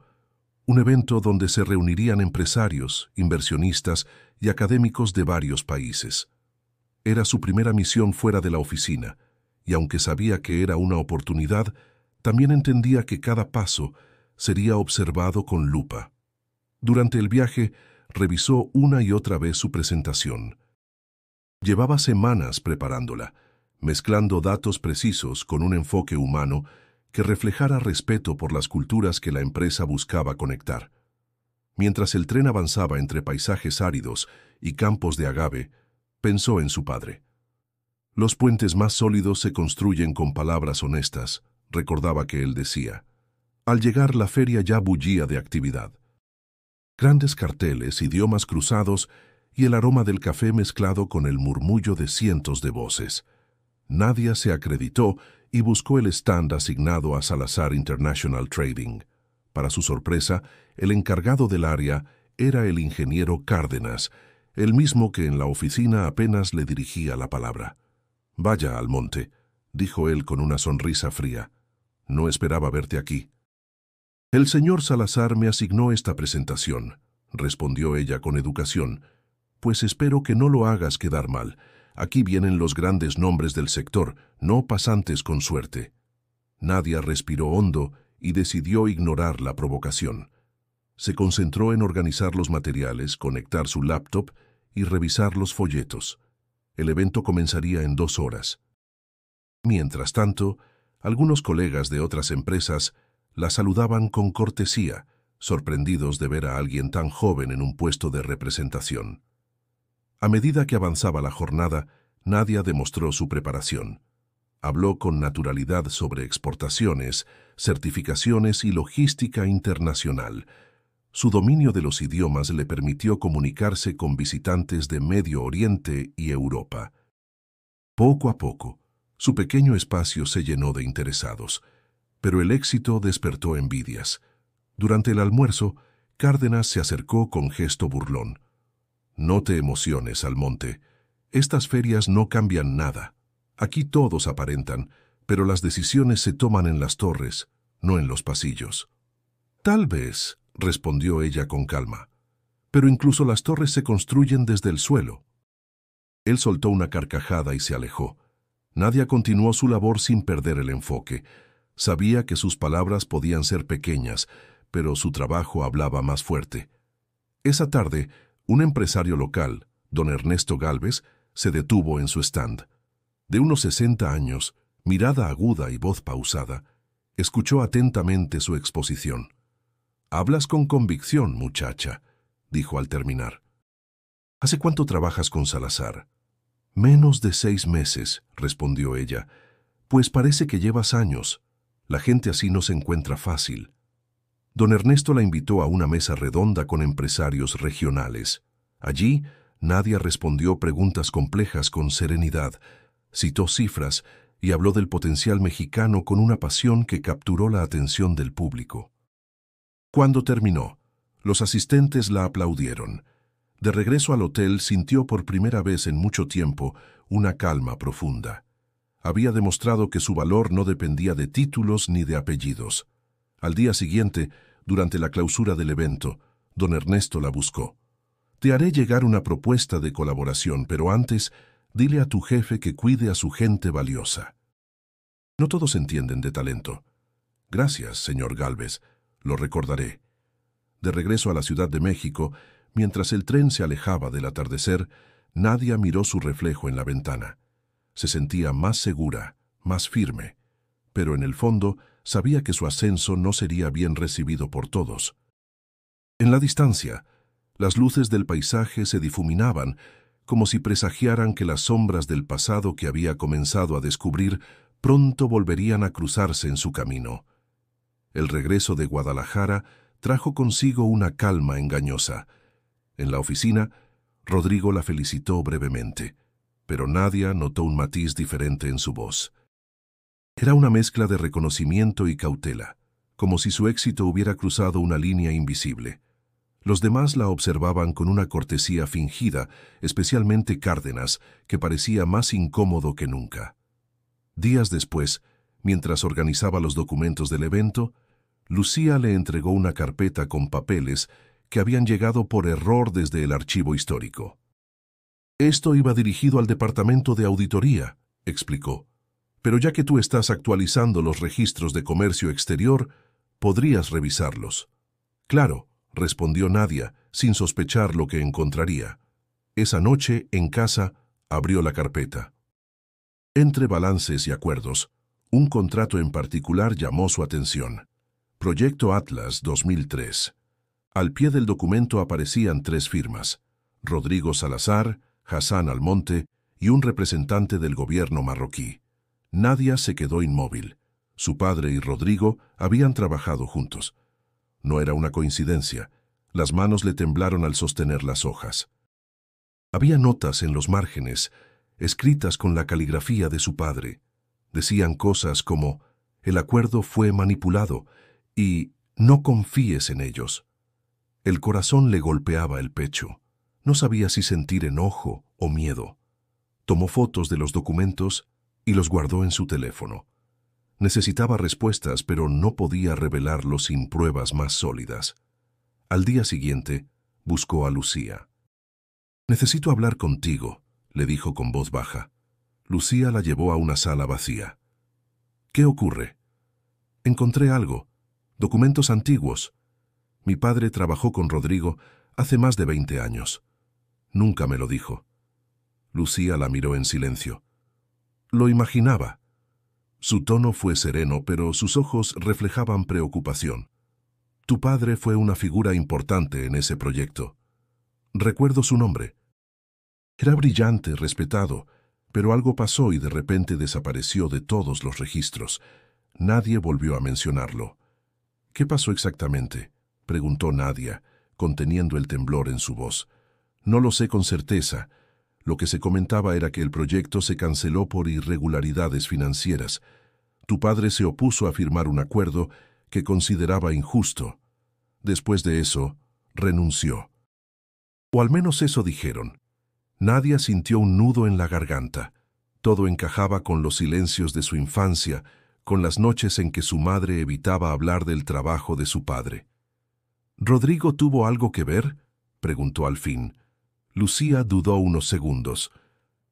un evento donde se reunirían empresarios, inversionistas y académicos de varios países. Era su primera misión fuera de la oficina, y aunque sabía que era una oportunidad, también entendía que cada paso sería observado con lupa. Durante el viaje, revisó una y otra vez su presentación. Llevaba semanas preparándola, mezclando datos precisos con un enfoque humano que reflejara respeto por las culturas que la empresa buscaba conectar. Mientras el tren avanzaba entre paisajes áridos y campos de agave, pensó en su padre. «Los puentes más sólidos se construyen con palabras honestas», recordaba que él decía. Al llegar, la feria ya bullía de actividad. Grandes carteles, idiomas cruzados y el aroma del café mezclado con el murmullo de cientos de voces. Nadia se acreditó y buscó el stand asignado a Salazar International Trading. Para su sorpresa, el encargado del área era el ingeniero Cárdenas, el mismo que en la oficina apenas le dirigía la palabra. «Vaya, Almonte», dijo él con una sonrisa fría. «No esperaba verte aquí». «El señor Salazar me asignó esta presentación», respondió ella con educación. «Pues espero que no lo hagas quedar mal. Aquí vienen los grandes nombres del sector, no pasantes con suerte». Nadia respiró hondo y decidió ignorar la provocación. Se concentró en organizar los materiales, conectar su laptop y revisar los folletos. El evento comenzaría en 2 horas. Mientras tanto, algunos colegas de otras empresas la saludaban con cortesía, sorprendidos de ver a alguien tan joven en un puesto de representación. A medida que avanzaba la jornada, Nadia demostró su preparación. Habló con naturalidad sobre exportaciones, certificaciones y logística internacional. Su dominio de los idiomas le permitió comunicarse con visitantes de Medio Oriente y Europa. Poco a poco, su pequeño espacio se llenó de interesados, pero el éxito despertó envidias. Durante el almuerzo, Cárdenas se acercó con gesto burlón. «No te emociones, Almonte. Estas ferias no cambian nada. Aquí todos aparentan, pero las decisiones se toman en las torres, no en los pasillos». «Tal vez», respondió ella con calma, «pero incluso las torres se construyen desde el suelo». Él soltó una carcajada y se alejó. Nadia continuó su labor sin perder el enfoque. Sabía que sus palabras podían ser pequeñas, pero su trabajo hablaba más fuerte. Esa tarde, un empresario local, don Ernesto Gálvez, se detuvo en su stand. De unos 60 años, mirada aguda y voz pausada, escuchó atentamente su exposición. «Hablas con convicción, muchacha», dijo al terminar. «¿Hace cuánto trabajas con Salazar?» «Menos de 6 meses», respondió ella. «Pues parece que llevas años». La gente así no se encuentra fácil. Don Ernesto la invitó a una mesa redonda con empresarios regionales. Allí, Nadia respondió preguntas complejas con serenidad, citó cifras y habló del potencial mexicano con una pasión que capturó la atención del público. Cuando terminó, los asistentes la aplaudieron. De regreso al hotel sintió por primera vez en mucho tiempo una calma profunda. Había demostrado que su valor no dependía de títulos ni de apellidos. Al día siguiente, durante la clausura del evento, don Ernesto la buscó. Te haré llegar una propuesta de colaboración, pero antes, dile a tu jefe que cuide a su gente valiosa. No todos entienden de talento. Gracias, señor Gálvez, lo recordaré. De regreso a la Ciudad de México, mientras el tren se alejaba del atardecer, Nadia miró su reflejo en la ventana. Se sentía más segura, más firme, pero en el fondo sabía que su ascenso no sería bien recibido por todos. En la distancia, las luces del paisaje se difuminaban, como si presagiaran que las sombras del pasado que había comenzado a descubrir pronto volverían a cruzarse en su camino. El regreso de Guadalajara trajo consigo una calma engañosa. En la oficina, Rodrigo la felicitó brevemente, pero Nadia notó un matiz diferente en su voz. Era una mezcla de reconocimiento y cautela, como si su éxito hubiera cruzado una línea invisible. Los demás la observaban con una cortesía fingida, especialmente Cárdenas, que parecía más incómodo que nunca. Días después, mientras organizaba los documentos del evento, Lucía le entregó una carpeta con papeles que habían llegado por error desde el archivo histórico. Esto iba dirigido al departamento de auditoría, explicó. Pero ya que tú estás actualizando los registros de comercio exterior, podrías revisarlos. Claro, respondió Nadia, sin sospechar lo que encontraría. Esa noche, en casa, abrió la carpeta. Entre balances y acuerdos, un contrato en particular llamó su atención. Proyecto Atlas 2003. Al pie del documento aparecían 3 firmas: Rodrigo Salazar, Hassan Almonte y un representante del gobierno marroquí. Nadia se quedó inmóvil. Su padre y Rodrigo habían trabajado juntos. No era una coincidencia. Las manos le temblaron al sostener las hojas. Había notas en los márgenes, escritas con la caligrafía de su padre. Decían cosas como: el acuerdo fue manipulado y no confíes en ellos. El corazón le golpeaba el pecho. No sabía si sentir enojo o miedo. Tomó fotos de los documentos y los guardó en su teléfono. Necesitaba respuestas, pero no podía revelarlo sin pruebas más sólidas. Al día siguiente, buscó a Lucía. «Necesito hablar contigo», le dijo con voz baja. Lucía la llevó a una sala vacía. «¿Qué ocurre?» «Encontré algo. Documentos antiguos. Mi padre trabajó con Rodrigo hace más de 20 años. Nunca me lo dijo». Lucía la miró en silencio. «Lo imaginaba». Su tono fue sereno, pero sus ojos reflejaban preocupación. «Tu padre fue una figura importante en ese proyecto. Recuerdo su nombre. Era brillante, respetado, pero algo pasó y de repente desapareció de todos los registros. Nadie volvió a mencionarlo». «¿Qué pasó exactamente?», preguntó Nadia, conteniendo el temblor en su voz. «No lo sé con certeza. Lo que se comentaba era que el proyecto se canceló por irregularidades financieras. Tu padre se opuso a firmar un acuerdo que consideraba injusto. Después de eso, renunció». O al menos eso dijeron. Nadia sintió un nudo en la garganta. Todo encajaba con los silencios de su infancia, con las noches en que su madre evitaba hablar del trabajo de su padre. «¿Rodrigo tuvo algo que ver?», preguntó al fin. Lucía dudó unos segundos.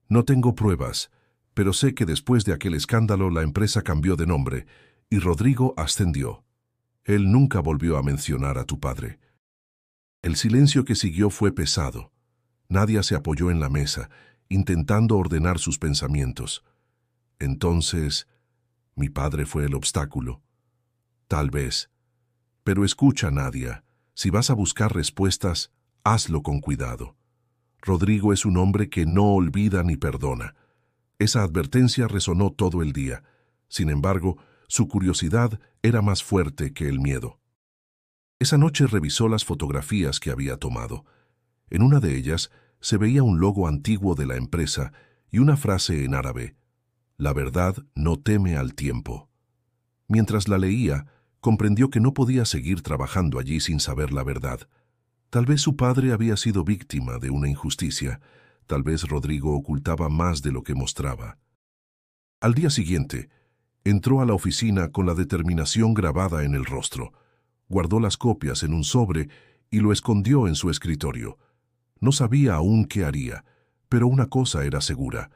«No tengo pruebas, pero sé que después de aquel escándalo la empresa cambió de nombre y Rodrigo ascendió. Él nunca volvió a mencionar a tu padre». El silencio que siguió fue pesado. Nadia se apoyó en la mesa, intentando ordenar sus pensamientos. «Entonces, mi padre fue el obstáculo». «Tal vez. Pero escucha, Nadia, si vas a buscar respuestas, hazlo con cuidado. Rodrigo es un hombre que no olvida ni perdona». Esa advertencia resonó todo el día. Sin embargo, Su curiosidad era más fuerte que el miedo. Esa noche revisó las fotografías que había tomado. En una de ellas se veía un logo antiguo de la empresa y una frase en árabe: «La verdad no teme al tiempo». Mientras la leía, comprendió que no podía seguir trabajando allí sin saber la verdad. Tal vez su padre había sido víctima de una injusticia. Tal vez Rodrigo ocultaba más de lo que mostraba. Al día siguiente, entró a la oficina con la determinación grabada en el rostro. Guardó las copias en un sobre y lo escondió en su escritorio. No sabía aún qué haría, pero una cosa era segura: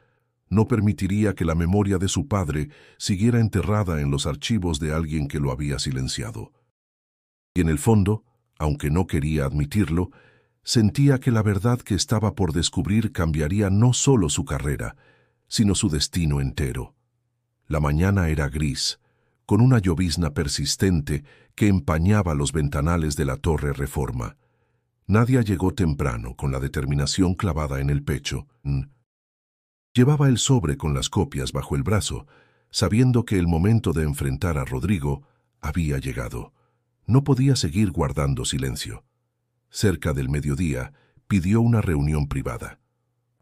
no permitiría que la memoria de su padre siguiera enterrada en los archivos de alguien que lo había silenciado. Y en el fondo, aunque no quería admitirlo, sentía que la verdad que estaba por descubrir cambiaría no solo su carrera, sino su destino entero. La mañana era gris, con una llovizna persistente que empañaba los ventanales de la Torre Reforma. Nadia llegó temprano, con la determinación clavada en el pecho. Llevaba el sobre con las copias bajo el brazo, sabiendo que el momento de enfrentar a Rodrigo había llegado. No podía seguir guardando silencio. Cerca del mediodía, pidió una reunión privada.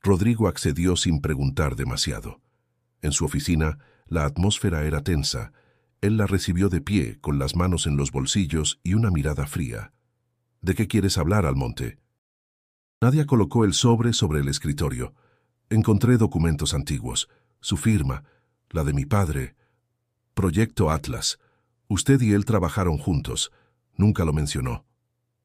Rodrigo accedió sin preguntar demasiado. En su oficina, la atmósfera era tensa. Él la recibió de pie, con las manos en los bolsillos y una mirada fría. «¿De qué quieres hablar, Almonte?» Nadia colocó el sobre el escritorio. «Encontré documentos antiguos. Su firma, la de mi padre. Proyecto Atlas. Usted y él trabajaron juntos. Nunca lo mencionó».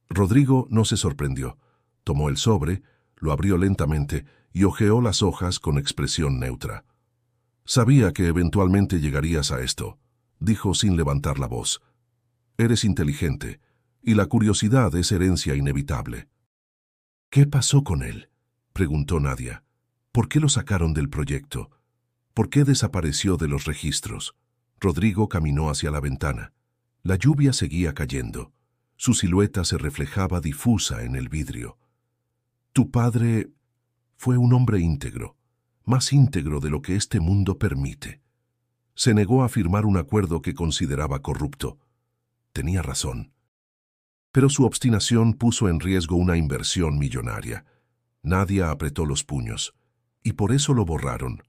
Rodrigo no se sorprendió. Tomó el sobre, lo abrió lentamente y hojeó las hojas con expresión neutra. «Sabía que eventualmente llegarías a esto», dijo sin levantar la voz. «Eres inteligente, y la curiosidad es herencia inevitable». «¿Qué pasó con él?», preguntó Nadia. «¿Por qué lo sacaron del proyecto? ¿Por qué desapareció de los registros?». Rodrigo caminó hacia la ventana. La lluvia seguía cayendo. Su silueta se reflejaba difusa en el vidrio. «Tu padre fue un hombre íntegro, más íntegro de lo que este mundo permite. Se negó a firmar un acuerdo que consideraba corrupto. Tenía razón. Pero su obstinación puso en riesgo una inversión millonaria». Nadia apretó los puños. «¿Y por eso lo borraron?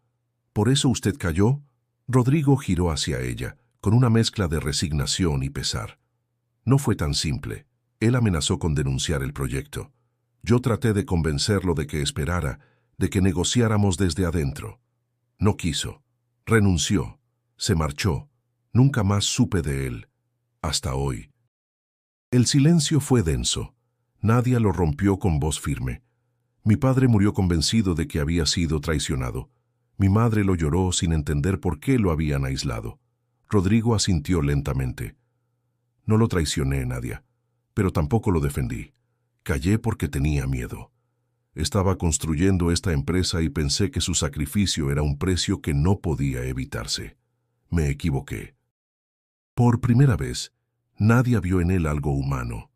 ¿Por eso usted cayó?». Rodrigo giró hacia ella, con una mezcla de resignación y pesar. «No fue tan simple. Él amenazó con denunciar el proyecto. Yo traté de convencerlo de que esperara, de que negociáramos desde adentro. No quiso. Renunció. Se marchó. Nunca más supe de él. Hasta hoy». El silencio fue denso. Nadia lo rompió con voz firme. «Mi padre murió convencido de que había sido traicionado. Mi madre lo lloró sin entender por qué lo habían aislado». Rodrigo asintió lentamente. «No lo traicioné, Nadia, pero tampoco lo defendí. Callé porque tenía miedo. Estaba construyendo esta empresa y pensé que su sacrificio era un precio que no podía evitarse. Me equivoqué». Por primera vez, Nadia vio en él algo humano.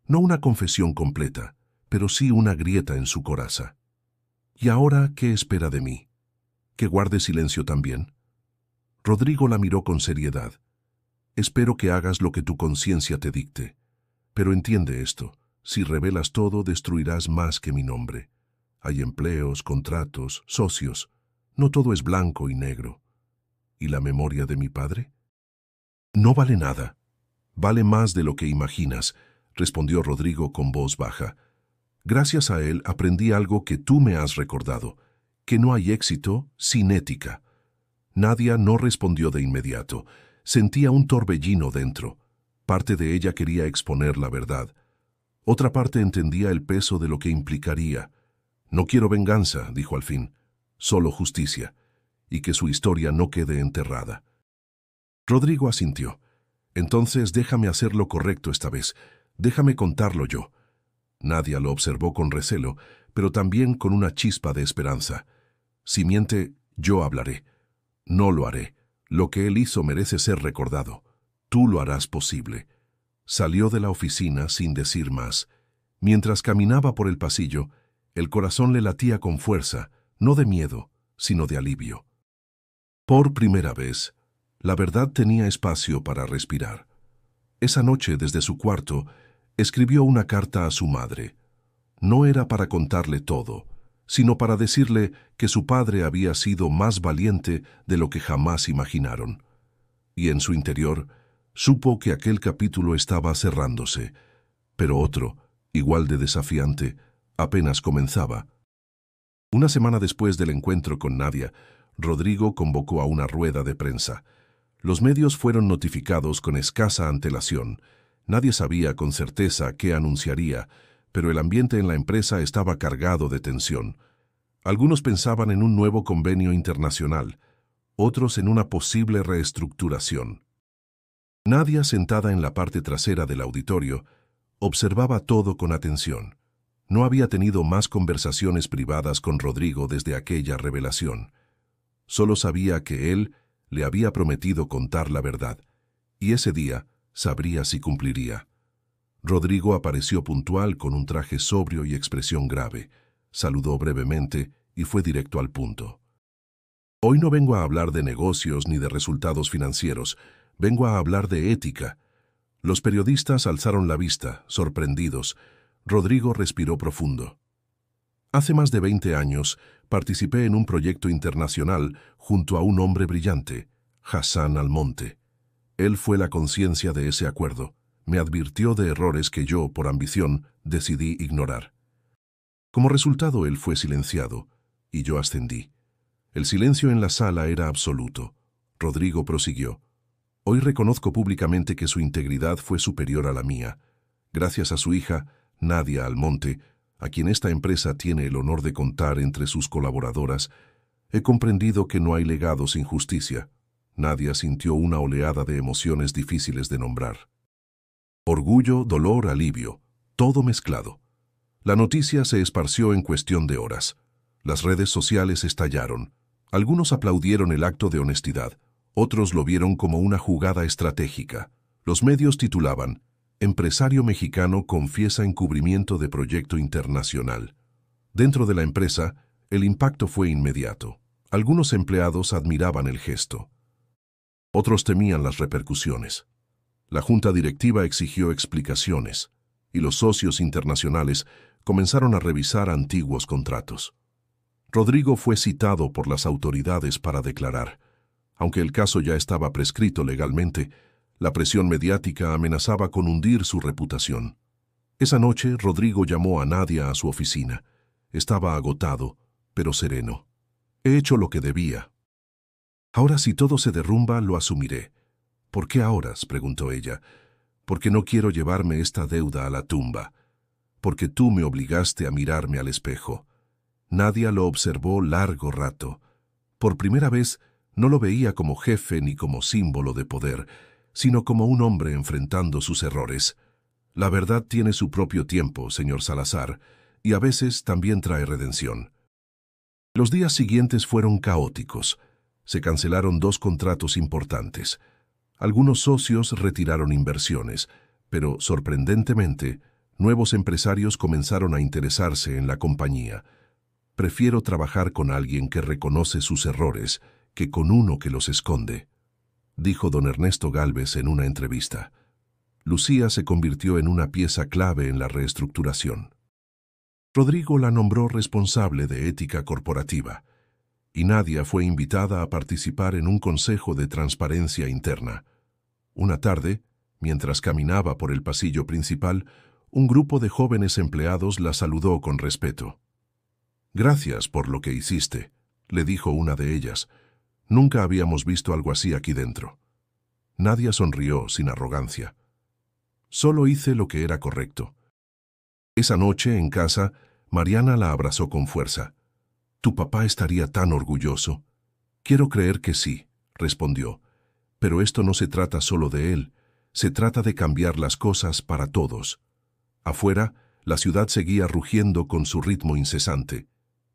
No una confesión completa, pero sí una grieta en su coraza. «¿Y ahora qué espera de mí? ¿Que guarde silencio también?». Rodrigo la miró con seriedad. «Espero que hagas lo que tu conciencia te dicte. Pero entiende esto: si revelas todo, destruirás más que mi nombre. Hay empleos, contratos, socios. No todo es blanco y negro. ¿Y la memoria de mi padre?». «No vale nada. Vale más de lo que imaginas», respondió Rodrigo con voz baja. «Gracias a él aprendí algo que tú me has recordado, que no hay éxito sin ética». Nadia no respondió de inmediato. Sentía un torbellino dentro. Parte de ella quería exponer la verdad. Otra parte entendía el peso de lo que implicaría. «No quiero venganza», dijo al fin, «solo justicia, y que su historia no quede enterrada». Rodrigo asintió. «Entonces déjame hacer lo correcto esta vez. Déjame contarlo yo». Nadia lo observó con recelo, pero también con una chispa de esperanza. «Si miente, yo hablaré». «No lo haré. Lo que él hizo merece ser recordado. Tú lo harás posible». Salió de la oficina sin decir más. Mientras caminaba por el pasillo, el corazón le latía con fuerza, no de miedo, sino de alivio. Por primera vez, La verdad tenía espacio para respirar. Esa noche, desde su cuarto, escribió una carta a su madre. No era para contarle todo, sino para decirle que su padre había sido más valiente de lo que jamás imaginaron. Y en su interior, supo que aquel capítulo estaba cerrándose, pero otro, igual de desafiante, apenas comenzaba. Una semana después del encuentro con Nadia, Rodrigo convocó a una rueda de prensa. Los medios fueron notificados con escasa antelación. Nadie sabía con certeza qué anunciaría, pero el ambiente en la empresa estaba cargado de tensión. Algunos pensaban en un nuevo convenio internacional, otros en una posible reestructuración. Nadia, sentada en la parte trasera del auditorio, observaba todo con atención. No había tenido más conversaciones privadas con Rodrigo desde aquella revelación. Solo sabía que él le había prometido contar la verdad, y ese día sabría si cumpliría. Rodrigo apareció puntual con un traje sobrio y expresión grave. Saludó brevemente y fue directo al punto. Hoy no vengo a hablar de negocios ni de resultados financieros, vengo a hablar de ética. Los periodistas alzaron la vista, sorprendidos. Rodrigo respiró profundo. Hace más de 20 años participé en un proyecto internacional junto a un hombre brillante, Hassan Almonte. Él fue la conciencia de ese acuerdo. Me advirtió de errores que yo, por ambición, decidí ignorar. Como resultado, él fue silenciado, y yo ascendí. El silencio en la sala era absoluto. Rodrigo prosiguió. Hoy reconozco públicamente que su integridad fue superior a la mía. Gracias a su hija, Nadia Almonte, a quien esta empresa tiene el honor de contar entre sus colaboradoras, he comprendido que no hay legado sin justicia. Nadia sintió una oleada de emociones difíciles de nombrar. Orgullo, dolor, alivio, todo mezclado. La noticia se esparció en cuestión de horas. Las redes sociales estallaron. Algunos aplaudieron el acto de honestidad, otros lo vieron como una jugada estratégica. Los medios titulaban: Empresario mexicano confiesa encubrimiento de proyecto internacional. Dentro de la empresa, el impacto fue inmediato. Algunos empleados admiraban el gesto. Otros temían las repercusiones. La junta directiva exigió explicaciones, y los socios internacionales comenzaron a revisar antiguos contratos. Rodrigo fue citado por las autoridades para declarar. Aunque el caso ya estaba prescrito legalmente, la presión mediática amenazaba con hundir su reputación. Esa noche, Rodrigo llamó a Nadia a su oficina. Estaba agotado, pero sereno. He hecho lo que debía. Ahora, si todo se derrumba, lo asumiré. ¿Por qué ahora?, preguntó ella. Porque no quiero llevarme esta deuda a la tumba. Porque tú me obligaste a mirarme al espejo. Nadia lo observó largo rato. Por primera vez, no lo veía como jefe ni como símbolo de poder, sino como un hombre enfrentando sus errores. La verdad tiene su propio tiempo, señor Salazar, y a veces también trae redención. Los días siguientes fueron caóticos. Se cancelaron 2 contratos importantes. Algunos socios retiraron inversiones, pero, sorprendentemente, nuevos empresarios comenzaron a interesarse en la compañía. Prefiero trabajar con alguien que reconoce sus errores que con uno que los esconde, dijo don Ernesto Gálvez en una entrevista. Lucía se convirtió en una pieza clave en la reestructuración. Rodrigo la nombró responsable de ética corporativa, y Nadia fue invitada a participar en un consejo de transparencia interna. Una tarde, mientras caminaba por el pasillo principal, un grupo de jóvenes empleados la saludó con respeto. «Gracias por lo que hiciste», le dijo una de ellas. «Nunca habíamos visto algo así aquí dentro». Nadia sonrió sin arrogancia. «Solo hice lo que era correcto». Esa noche, en casa, Mariana la abrazó con fuerza. «¿Tu papá estaría tan orgulloso?» «Quiero creer que sí», respondió. «Pero esto no se trata solo de él, se trata de cambiar las cosas para todos». Afuera, la ciudad seguía rugiendo con su ritmo incesante.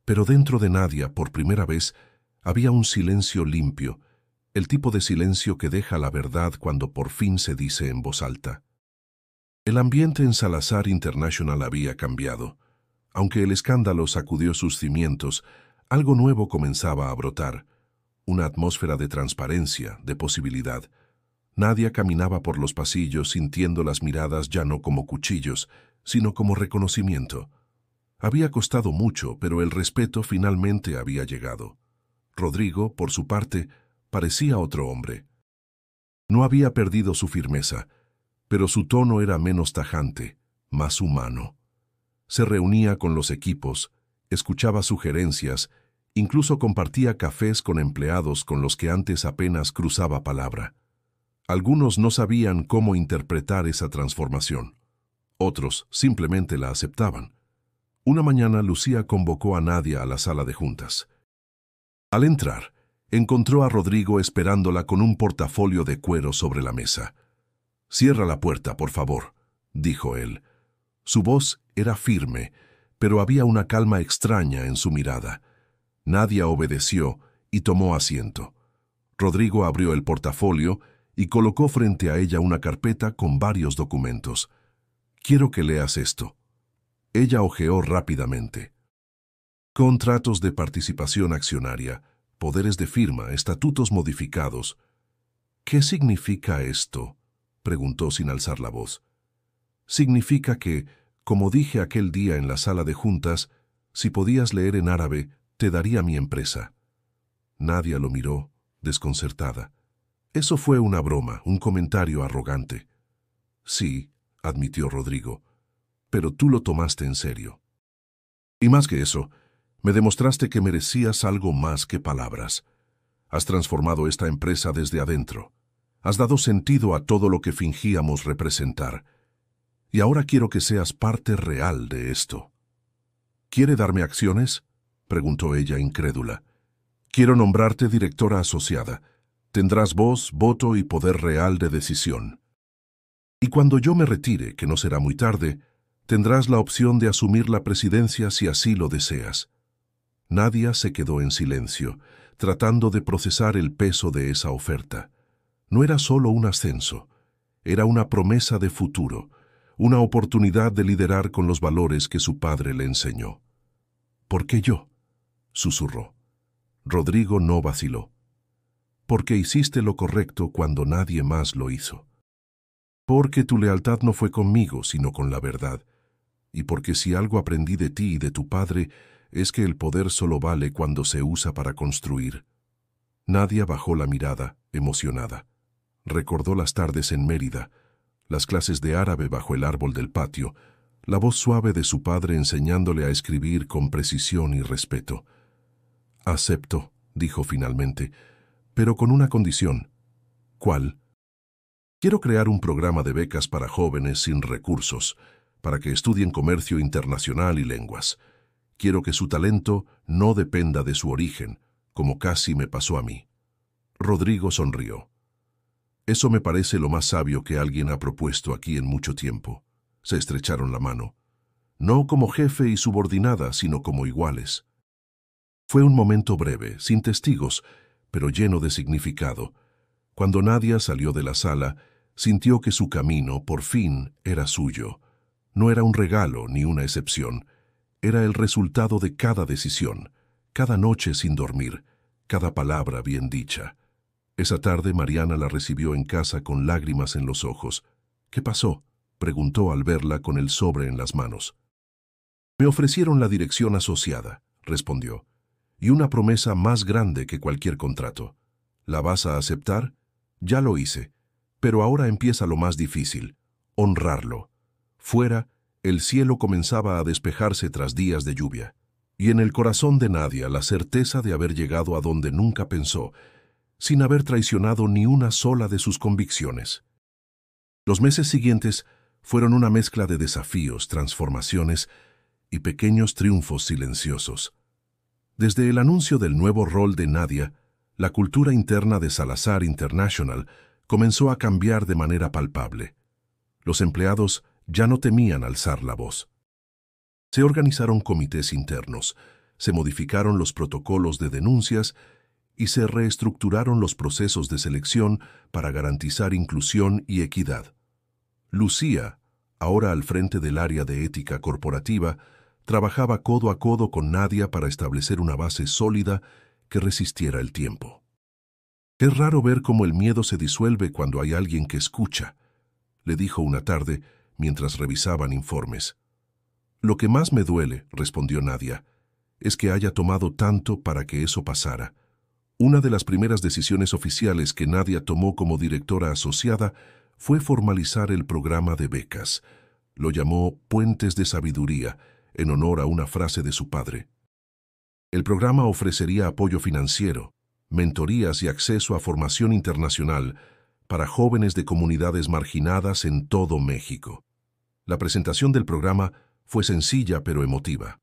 Pero dentro de Nadia, por primera vez, había un silencio limpio, el tipo de silencio que deja la verdad cuando por fin se dice en voz alta. El ambiente en Salazar International había cambiado. Aunque el escándalo sacudió sus cimientos, algo nuevo comenzaba a brotar. una atmósfera de transparencia, de posibilidad. Nadia caminaba por los pasillos sintiendo las miradas ya no como cuchillos, sino como reconocimiento. Había costado mucho, pero el respeto finalmente había llegado. Rodrigo, por su parte, parecía otro hombre. No había perdido su firmeza, pero su tono era menos tajante, más humano. Se reunía con los equipos, escuchaba sugerencias, incluso compartía cafés con empleados con los que antes apenas cruzaba palabra. Algunos no sabían cómo interpretar esa transformación. Otros simplemente la aceptaban. Una mañana Lucía convocó a Nadia a la sala de juntas. Al entrar, encontró a Rodrigo esperándola con un portafolio de cuero sobre la mesa. «Cierra la puerta, por favor», dijo él. Su voz era firme, pero había una calma extraña en su mirada. Nadia obedeció y tomó asiento. Rodrigo abrió el portafolio y colocó frente a ella una carpeta con varios documentos. «Quiero que leas esto». Ella hojeó rápidamente. Contratos de participación accionaria, poderes de firma, estatutos modificados. «¿Qué significa esto?», preguntó sin alzar la voz. «Significa que, como dije aquel día en la sala de juntas, si podías leer en árabe, te daría mi empresa». Nadia lo miró, desconcertada. Eso fue una broma, un comentario arrogante. «Sí», admitió Rodrigo, «pero tú lo tomaste en serio. Y más que eso, me demostraste que merecías algo más que palabras. Has transformado esta empresa desde adentro. Has dado sentido a todo lo que fingíamos representar. Y ahora quiero que seas parte real de esto». «¿Quiere darme acciones?», preguntó ella incrédula. «Quiero nombrarte directora asociada. Tendrás voz, voto y poder real de decisión. Y cuando yo me retire, que no será muy tarde, tendrás la opción de asumir la presidencia si así lo deseas». Nadia se quedó en silencio, tratando de procesar el peso de esa oferta. No era solo un ascenso, era una promesa de futuro, una oportunidad de liderar con los valores que su padre le enseñó. «¿Por qué yo?», susurró. Rodrigo no vaciló. «Porque hiciste lo correcto cuando nadie más lo hizo. Porque tu lealtad no fue conmigo, sino con la verdad. Y porque si algo aprendí de ti y de tu padre, es que el poder solo vale cuando se usa para construir». Nadia bajó la mirada, emocionada. Recordó las tardes en Mérida, las clases de árabe bajo el árbol del patio, la voz suave de su padre enseñándole a escribir con precisión y respeto. «Acepto», dijo finalmente, «pero con una condición». «¿Cuál?». «Quiero crear un programa de becas para jóvenes sin recursos, para que estudien comercio internacional y lenguas. Quiero que su talento no dependa de su origen, como casi me pasó a mí». Rodrigo sonrió. «Eso me parece lo más sabio que alguien ha propuesto aquí en mucho tiempo». Se estrecharon la mano. No como jefe y subordinada, sino como iguales. Fue un momento breve, sin testigos, pero lleno de significado. Cuando Nadia salió de la sala, sintió que su camino, por fin, era suyo. No era un regalo ni una excepción. Era el resultado de cada decisión, cada noche sin dormir, cada palabra bien dicha. Esa tarde Mariana la recibió en casa con lágrimas en los ojos. «¿Qué pasó?», preguntó al verla con el sobre en las manos. «Me ofrecieron la dirección asociada», respondió, «y una promesa más grande que cualquier contrato. ¿La vas a aceptar?». «Ya lo hice, pero ahora empieza lo más difícil, honrarlo». Fuera, el cielo comenzaba a despejarse tras días de lluvia, y en el corazón de Nadia la certeza de haber llegado a donde nunca pensó, sin haber traicionado ni una sola de sus convicciones. Los meses siguientes fueron una mezcla de desafíos, transformaciones y pequeños triunfos silenciosos. Desde el anuncio del nuevo rol de Nadia, la cultura interna de Salazar International comenzó a cambiar de manera palpable. Los empleados ya no temían alzar la voz. Se organizaron comités internos, se modificaron los protocolos de denuncias y se reestructuraron los procesos de selección para garantizar inclusión y equidad. Lucía, ahora al frente del área de ética corporativa, trabajaba codo a codo con Nadia para establecer una base sólida que resistiera el tiempo. Es raro ver cómo el miedo se disuelve cuando hay alguien que escucha, le dijo una tarde mientras revisaban informes. Lo que más me duele, respondió Nadia, es que haya tomado tanto para que eso pasara. Una de las primeras decisiones oficiales que Nadia tomó como directora asociada fue formalizar el programa de becas. Lo llamó Puentes de Sabiduría, en honor a una frase de su padre. El programa ofrecería apoyo financiero, mentorías y acceso a formación internacional para jóvenes de comunidades marginadas en todo México. La presentación del programa fue sencilla pero emotiva.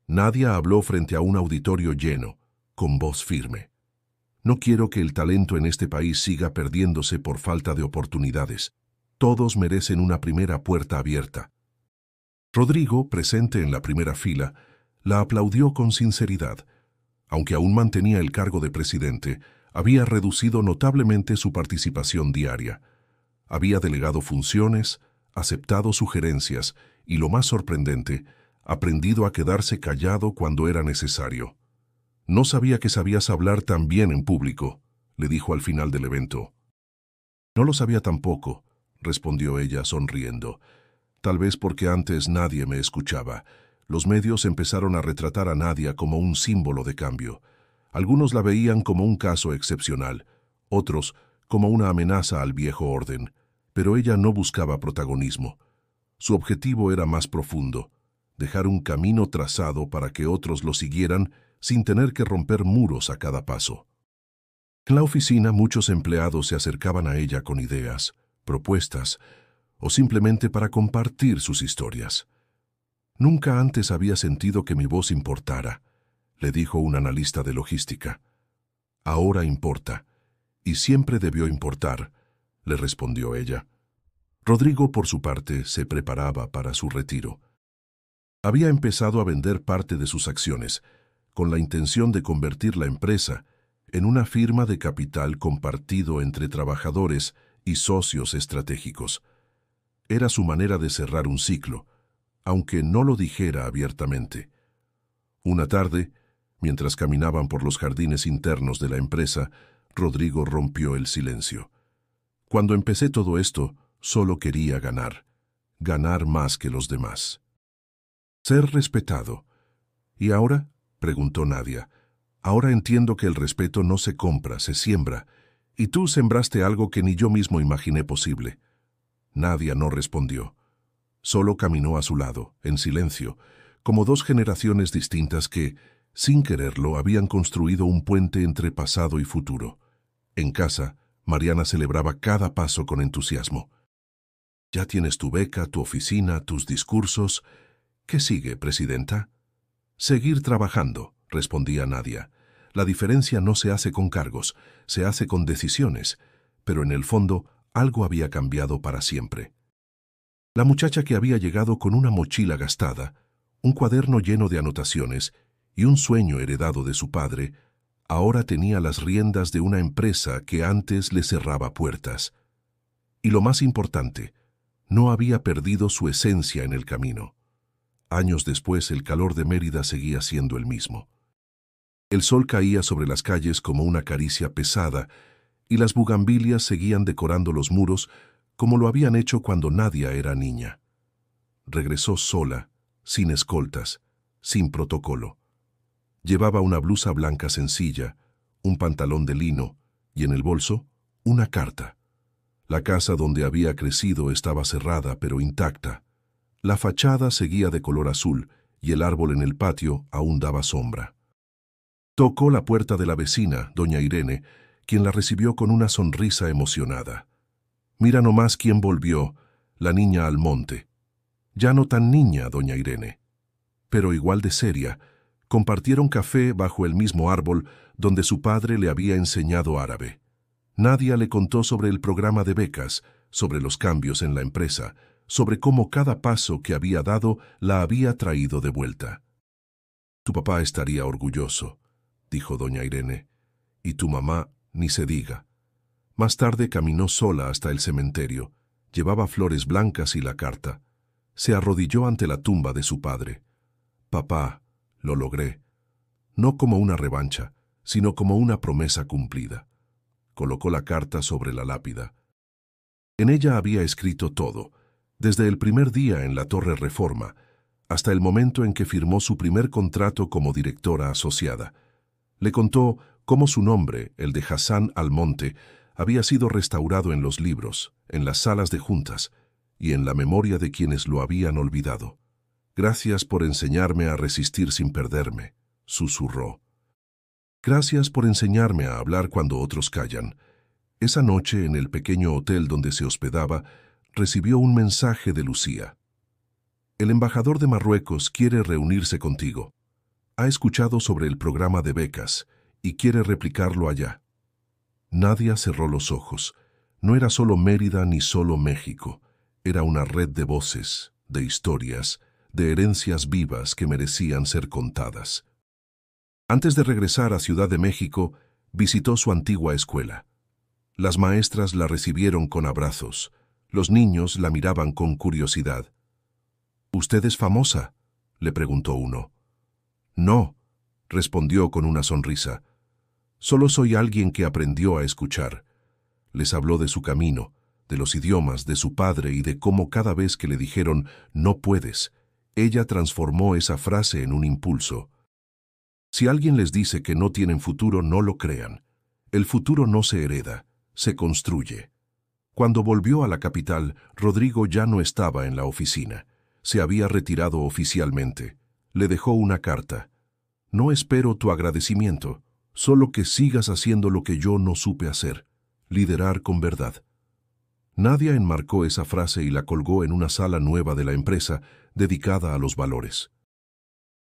Nadia habló frente a un auditorio lleno, con voz firme. No quiero que el talento en este país siga perdiéndose por falta de oportunidades. Todos merecen una primera puerta abierta. Rodrigo, presente en la primera fila, la aplaudió con sinceridad. Aunque aún mantenía el cargo de presidente, había reducido notablemente su participación diaria. Había delegado funciones, aceptado sugerencias y, lo más sorprendente, aprendido a quedarse callado cuando era necesario. No sabía que sabías hablar tan bien en público, le dijo al final del evento. No lo sabía tampoco, respondió ella sonriendo. Tal vez porque antes nadie me escuchaba. Los medios empezaron a retratar a Nadia como un símbolo de cambio. Algunos la veían como un caso excepcional, otros como una amenaza al viejo orden. Pero ella no buscaba protagonismo. Su objetivo era más profundo, dejar un camino trazado para que otros lo siguieran sin tener que romper muros a cada paso. En la oficina muchos empleados se acercaban a ella con ideas, propuestas, o simplemente para compartir sus historias. Nunca antes había sentido que mi voz importara, le dijo un analista de logística. Ahora importa, y siempre debió importar, le respondió ella. Rodrigo, por su parte, se preparaba para su retiro. Había empezado a vender parte de sus acciones, con la intención de convertir la empresa en una firma de capital compartido entre trabajadores y socios estratégicos. Era su manera de cerrar un ciclo, aunque no lo dijera abiertamente. Una tarde, mientras caminaban por los jardines internos de la empresa, Rodrigo rompió el silencio. Cuando empecé todo esto, solo quería ganar más que los demás. Ser respetado. ¿Y ahora? Preguntó Nadia. Ahora entiendo que el respeto no se compra, se siembra, y tú sembraste algo que ni yo mismo imaginé posible. Nadia no respondió. Solo caminó a su lado, en silencio, como dos generaciones distintas que, sin quererlo, habían construido un puente entre pasado y futuro. En casa, Mariana celebraba cada paso con entusiasmo. Ya tienes tu beca, tu oficina, tus discursos. ¿Qué sigue, presidenta? Seguir trabajando, respondía Nadia. La diferencia no se hace con cargos, se hace con decisiones, pero en el fondo algo había cambiado para siempre. La muchacha que había llegado con una mochila gastada, un cuaderno lleno de anotaciones y un sueño heredado de su padre, ahora tenía las riendas de una empresa que antes le cerraba puertas. Y lo más importante, no había perdido su esencia en el camino. Años después, el calor de Mérida seguía siendo el mismo. El sol caía sobre las calles como una caricia pesada y las bugambilias seguían decorando los muros como lo habían hecho cuando Nadia era niña. Regresó sola, sin escoltas, sin protocolo. Llevaba una blusa blanca sencilla, un pantalón de lino y en el bolso una carta. La casa donde había crecido estaba cerrada pero intacta. La fachada seguía de color azul y el árbol en el patio aún daba sombra. Tocó la puerta de la vecina, doña Irene, quien la recibió con una sonrisa emocionada. Mira nomás quién volvió, la niña Almonte. Ya no tan niña, doña Irene, pero igual de seria. Compartieron café bajo el mismo árbol donde su padre le había enseñado árabe. Nadia le contó sobre el programa de becas, sobre los cambios en la empresa, sobre cómo cada paso que había dado la había traído de vuelta. Tu papá estaría orgulloso, dijo doña Irene, y tu mamá ni se diga. Más tarde caminó sola hasta el cementerio, llevaba flores blancas y la carta. Se arrodilló ante la tumba de su padre. Papá, lo logré, no como una revancha, sino como una promesa cumplida. colocó la carta sobre la lápida. En ella había escrito todo, desde el primer día en la Torre Reforma, hasta el momento en que firmó su primer contrato como directora asociada. Le contó cómo su nombre, el de Hassan Almonte, había sido restaurado en los libros, en las salas de juntas y en la memoria de quienes lo habían olvidado. «Gracias por enseñarme a resistir sin perderme», susurró. «Gracias por enseñarme a hablar cuando otros callan». Esa noche, en el pequeño hotel donde se hospedaba, recibió un mensaje de Lucía. «El embajador de Marruecos quiere reunirse contigo. Ha escuchado sobre el programa de becas y quiere replicarlo allá». Nadia cerró los ojos. No era solo Mérida ni solo México. Era una red de voces, de historias, de herencias vivas que merecían ser contadas. Antes de regresar a Ciudad de México, visitó su antigua escuela. Las maestras la recibieron con abrazos. Los niños la miraban con curiosidad. «¿Usted es famosa?», le preguntó uno. «No», respondió con una sonrisa. «Solo soy alguien que aprendió a escuchar». Les habló de su camino, de los idiomas, de su padre y de cómo cada vez que le dijeron «no puedes», ella transformó esa frase en un impulso. Si alguien les dice que no tienen futuro, no lo crean. El futuro no se hereda, se construye. Cuando volvió a la capital, Rodrigo ya no estaba en la oficina. Se había retirado oficialmente. Le dejó una carta. «No espero tu agradecimiento, solo que sigas haciendo lo que yo no supe hacer, liderar con verdad». Nadia enmarcó esa frase y la colgó en una sala nueva de la empresa dedicada a los valores.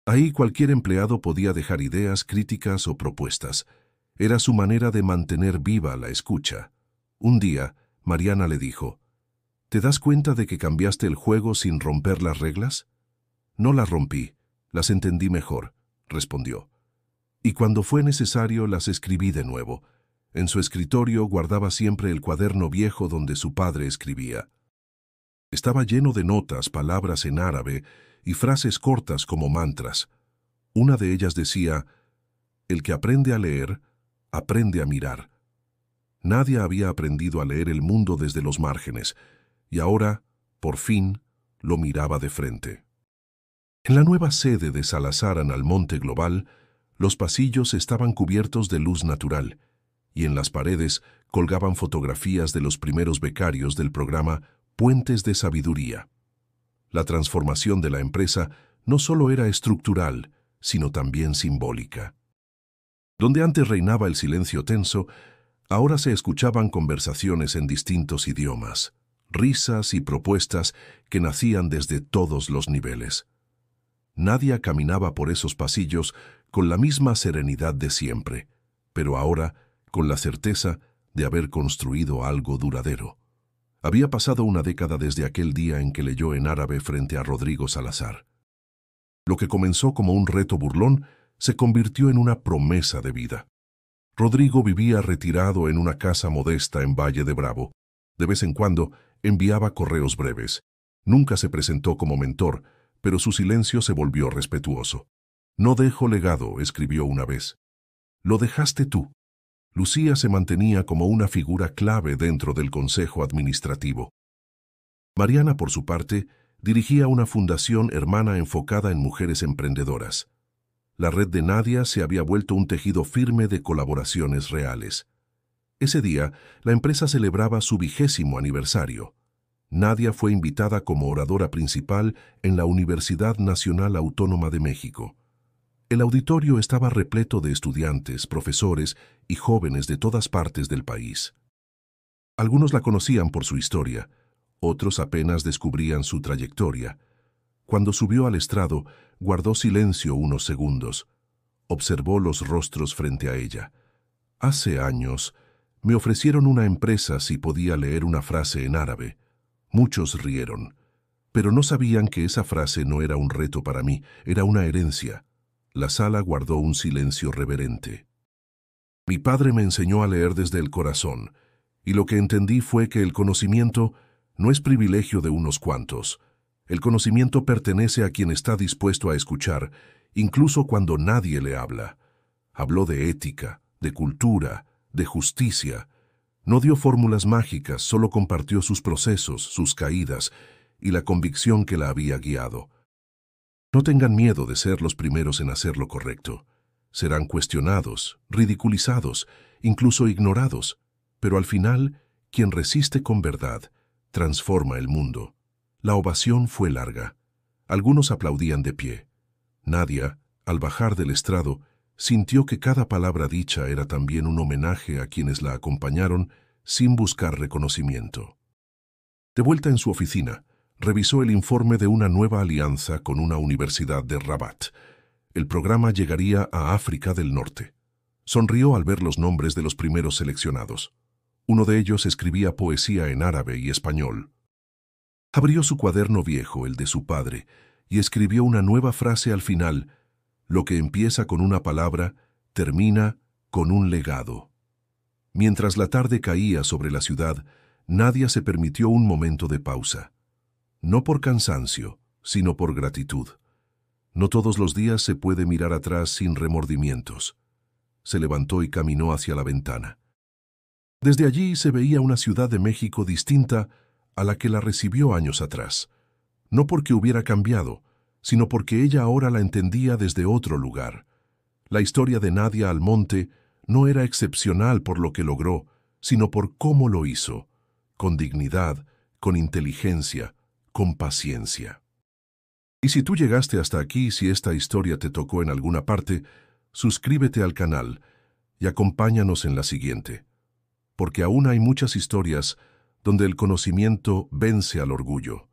Ahí cualquier empleado podía dejar ideas, críticas o propuestas. Era su manera de mantener viva la escucha. Un día, Mariana le dijo: «¿Te das cuenta de que cambiaste el juego sin romper las reglas?». «No las rompí, las entendí mejor», respondió. «Y cuando fue necesario las escribí de nuevo». En su escritorio guardaba siempre el cuaderno viejo donde su padre escribía. Estaba lleno de notas, palabras en árabe y frases cortas como mantras. Una de ellas decía: «El que aprende a leer, aprende a mirar». Nadia había aprendido a leer el mundo desde los márgenes, y ahora, por fin, lo miraba de frente. En la nueva sede de Salazar en Almonte Global, los pasillos estaban cubiertos de luz natural, y en las paredes colgaban fotografías de los primeros becarios del programa Puentes de Sabiduría. La transformación de la empresa no solo era estructural, sino también simbólica. Donde antes reinaba el silencio tenso, ahora se escuchaban conversaciones en distintos idiomas, risas y propuestas que nacían desde todos los niveles. Nadia caminaba por esos pasillos con la misma serenidad de siempre, pero ahora con la certeza de haber construido algo duradero. Había pasado una década desde aquel día en que leyó en árabe frente a Rodrigo Salazar. Lo que comenzó como un reto burlón se convirtió en una promesa de vida. Rodrigo vivía retirado en una casa modesta en Valle de Bravo. De vez en cuando enviaba correos breves. Nunca se presentó como mentor, pero su silencio se volvió respetuoso. «No dejo legado», escribió una vez. «Lo dejaste tú». Lucía se mantenía como una figura clave dentro del consejo administrativo. Mariana, por su parte, dirigía una fundación hermana enfocada en mujeres emprendedoras. La red de Nadia se había vuelto un tejido firme de colaboraciones reales. Ese día, la empresa celebraba su 20º aniversario. Nadia fue invitada como oradora principal en la Universidad Nacional Autónoma de México. El auditorio estaba repleto de estudiantes, profesores y jóvenes de todas partes del país. Algunos la conocían por su historia, otros apenas descubrían su trayectoria. Cuando subió al estrado, guardó silencio unos segundos. Observó los rostros frente a ella. «Hace años, me ofrecieron una empresa si podía leer una frase en árabe. Muchos rieron, pero no sabían que esa frase no era un reto para mí, era una herencia». La sala guardó un silencio reverente. «Mi padre me enseñó a leer desde el corazón, y lo que entendí fue que el conocimiento no es privilegio de unos cuantos. El conocimiento pertenece a quien está dispuesto a escuchar, incluso cuando nadie le habla». Habló de ética, de cultura, de justicia, No dio fórmulas mágicas, solo compartió sus procesos, sus caídas y la convicción que la había guiado. No tengan miedo de ser los primeros en hacer lo correcto. Serán cuestionados, ridiculizados, incluso ignorados, pero al final, quien resiste con verdad, transforma el mundo. La ovación fue larga. Algunos aplaudían de pie. Nadia, al bajar del estrado, sintió que cada palabra dicha era también un homenaje a quienes la acompañaron sin buscar reconocimiento. De vuelta en su oficina, revisó el informe de una nueva alianza con una universidad de Rabat. El programa llegaría a África del Norte. Sonrió al ver los nombres de los primeros seleccionados. Uno de ellos escribía poesía en árabe y español. Abrió su cuaderno viejo, el de su padre, y escribió una nueva frase al final: lo que empieza con una palabra, termina con un legado. Mientras la tarde caía sobre la ciudad, Nadia se permitió un momento de pausa. No por cansancio, sino por gratitud. No todos los días se puede mirar atrás sin remordimientos. Se levantó y caminó hacia la ventana. Desde allí se veía una Ciudad de México distinta a la que la recibió años atrás. No porque hubiera cambiado, sino porque ella ahora la entendía desde otro lugar. La historia de Nadia Almonte no era excepcional por lo que logró, sino por cómo lo hizo, con dignidad, con inteligencia, con paciencia. Y si tú llegaste hasta aquí, si esta historia te tocó en alguna parte, suscríbete al canal y acompáñanos en la siguiente, porque aún hay muchas historias donde el conocimiento vence al orgullo.